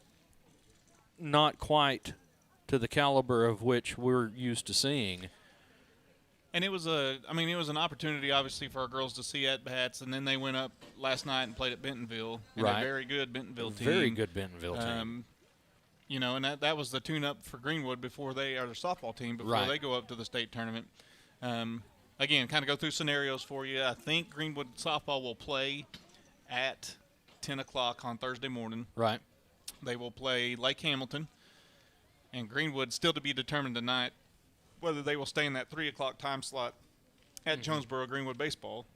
not quite to the caliber of which we're used to seeing. And it was an opportunity, obviously, for our girls to see at-bats, and then they went up last night and played at Bentonville. And Right. a very good Bentonville team. Very good Bentonville team. And that was the tune-up for Greenwood before their softball team before Right. they go up to the state tournament. Again, kind of go through scenarios for you. I think Greenwood softball will play at 10 o'clock on Thursday morning. Right. They will play Lake Hamilton, and Greenwood still to be determined tonight whether they will stay in that 3 o'clock time slot at Jonesboro Greenwood Baseball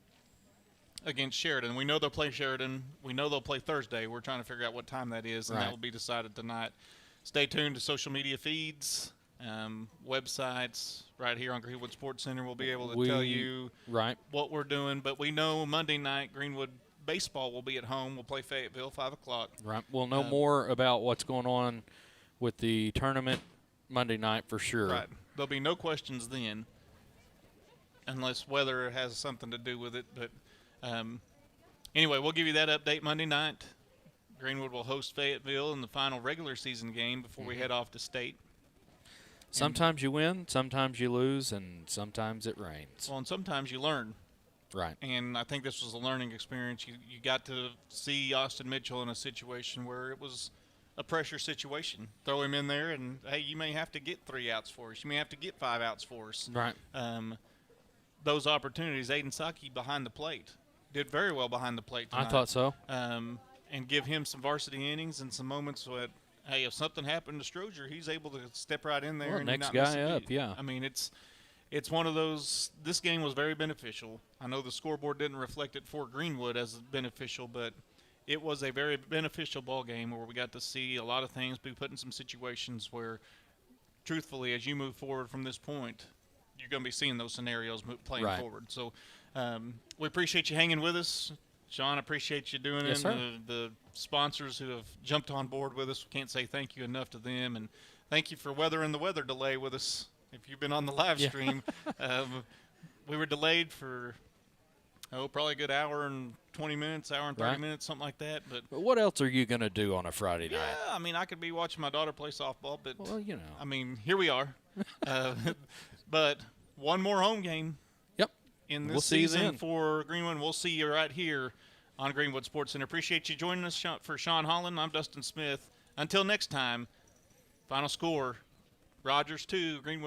against Sheridan. We know they'll play Sheridan. We know they'll play Thursday. We're trying to figure out what time that is, and Right. that will be decided tonight. Stay tuned to social media feeds, websites. Right here on Greenwood Sports Center, we'll be able to tell you Right. what we're doing. But we know Monday night Greenwood Baseball will be at home. We'll play Fayetteville, 5 o'clock. Right. We'll know more about what's going on with the tournament Monday night for sure. Right. There'll be no questions then, unless weather has something to do with it. But anyway, we'll give you that update Monday night. Greenwood will host Fayetteville in the final regular season game before we head off to state. Sometimes you win, sometimes you lose, and sometimes it rains. Well, and sometimes you learn. Right. And I think this was a learning experience. You got to see Austin Mitchell in a situation where it was a pressure situation. Throw him in there, and, hey, you may have to get 3 outs for us. You may have to get 5 outs for us. Right. Those opportunities, Aiden Saki behind the plate, did very well behind the plate tonight. I thought so. And give him some varsity innings and some moments that, hey, if something happened to Strozier, he's able to step right in there. Well, and next not miss guy a up, beat. yeah. I mean, it's one of those. This game was very beneficial. I know the scoreboard didn't reflect it for Greenwood as beneficial, but it was a very beneficial ball game where we got to see a lot of things be put in some situations where, truthfully, as you move forward from this point, you're going to be seeing those scenarios playing Right. forward. So we appreciate you hanging with us. Sean, I appreciate you doing Yes, it. sir. The sponsors who have jumped on board with us, we can't say thank you enough to them. And thank you for weathering the weather delay with us. If you've been on the live Yeah. stream, we were delayed for, probably a good hour and 20 minutes, hour and 30 Right. minutes, something like that. But what else are you going to do on a Friday yeah, night? I mean, I could be watching my daughter play softball, but Well, you know. I mean, here we are. But one more home game Yep. in this We'll see you season then. for Greenwood. We'll see you right here on Greenwood Sports Center. Appreciate you joining us. For Sean Holland, I'm Dustin Smith. Until next time, final score, Rogers 2, Greenwood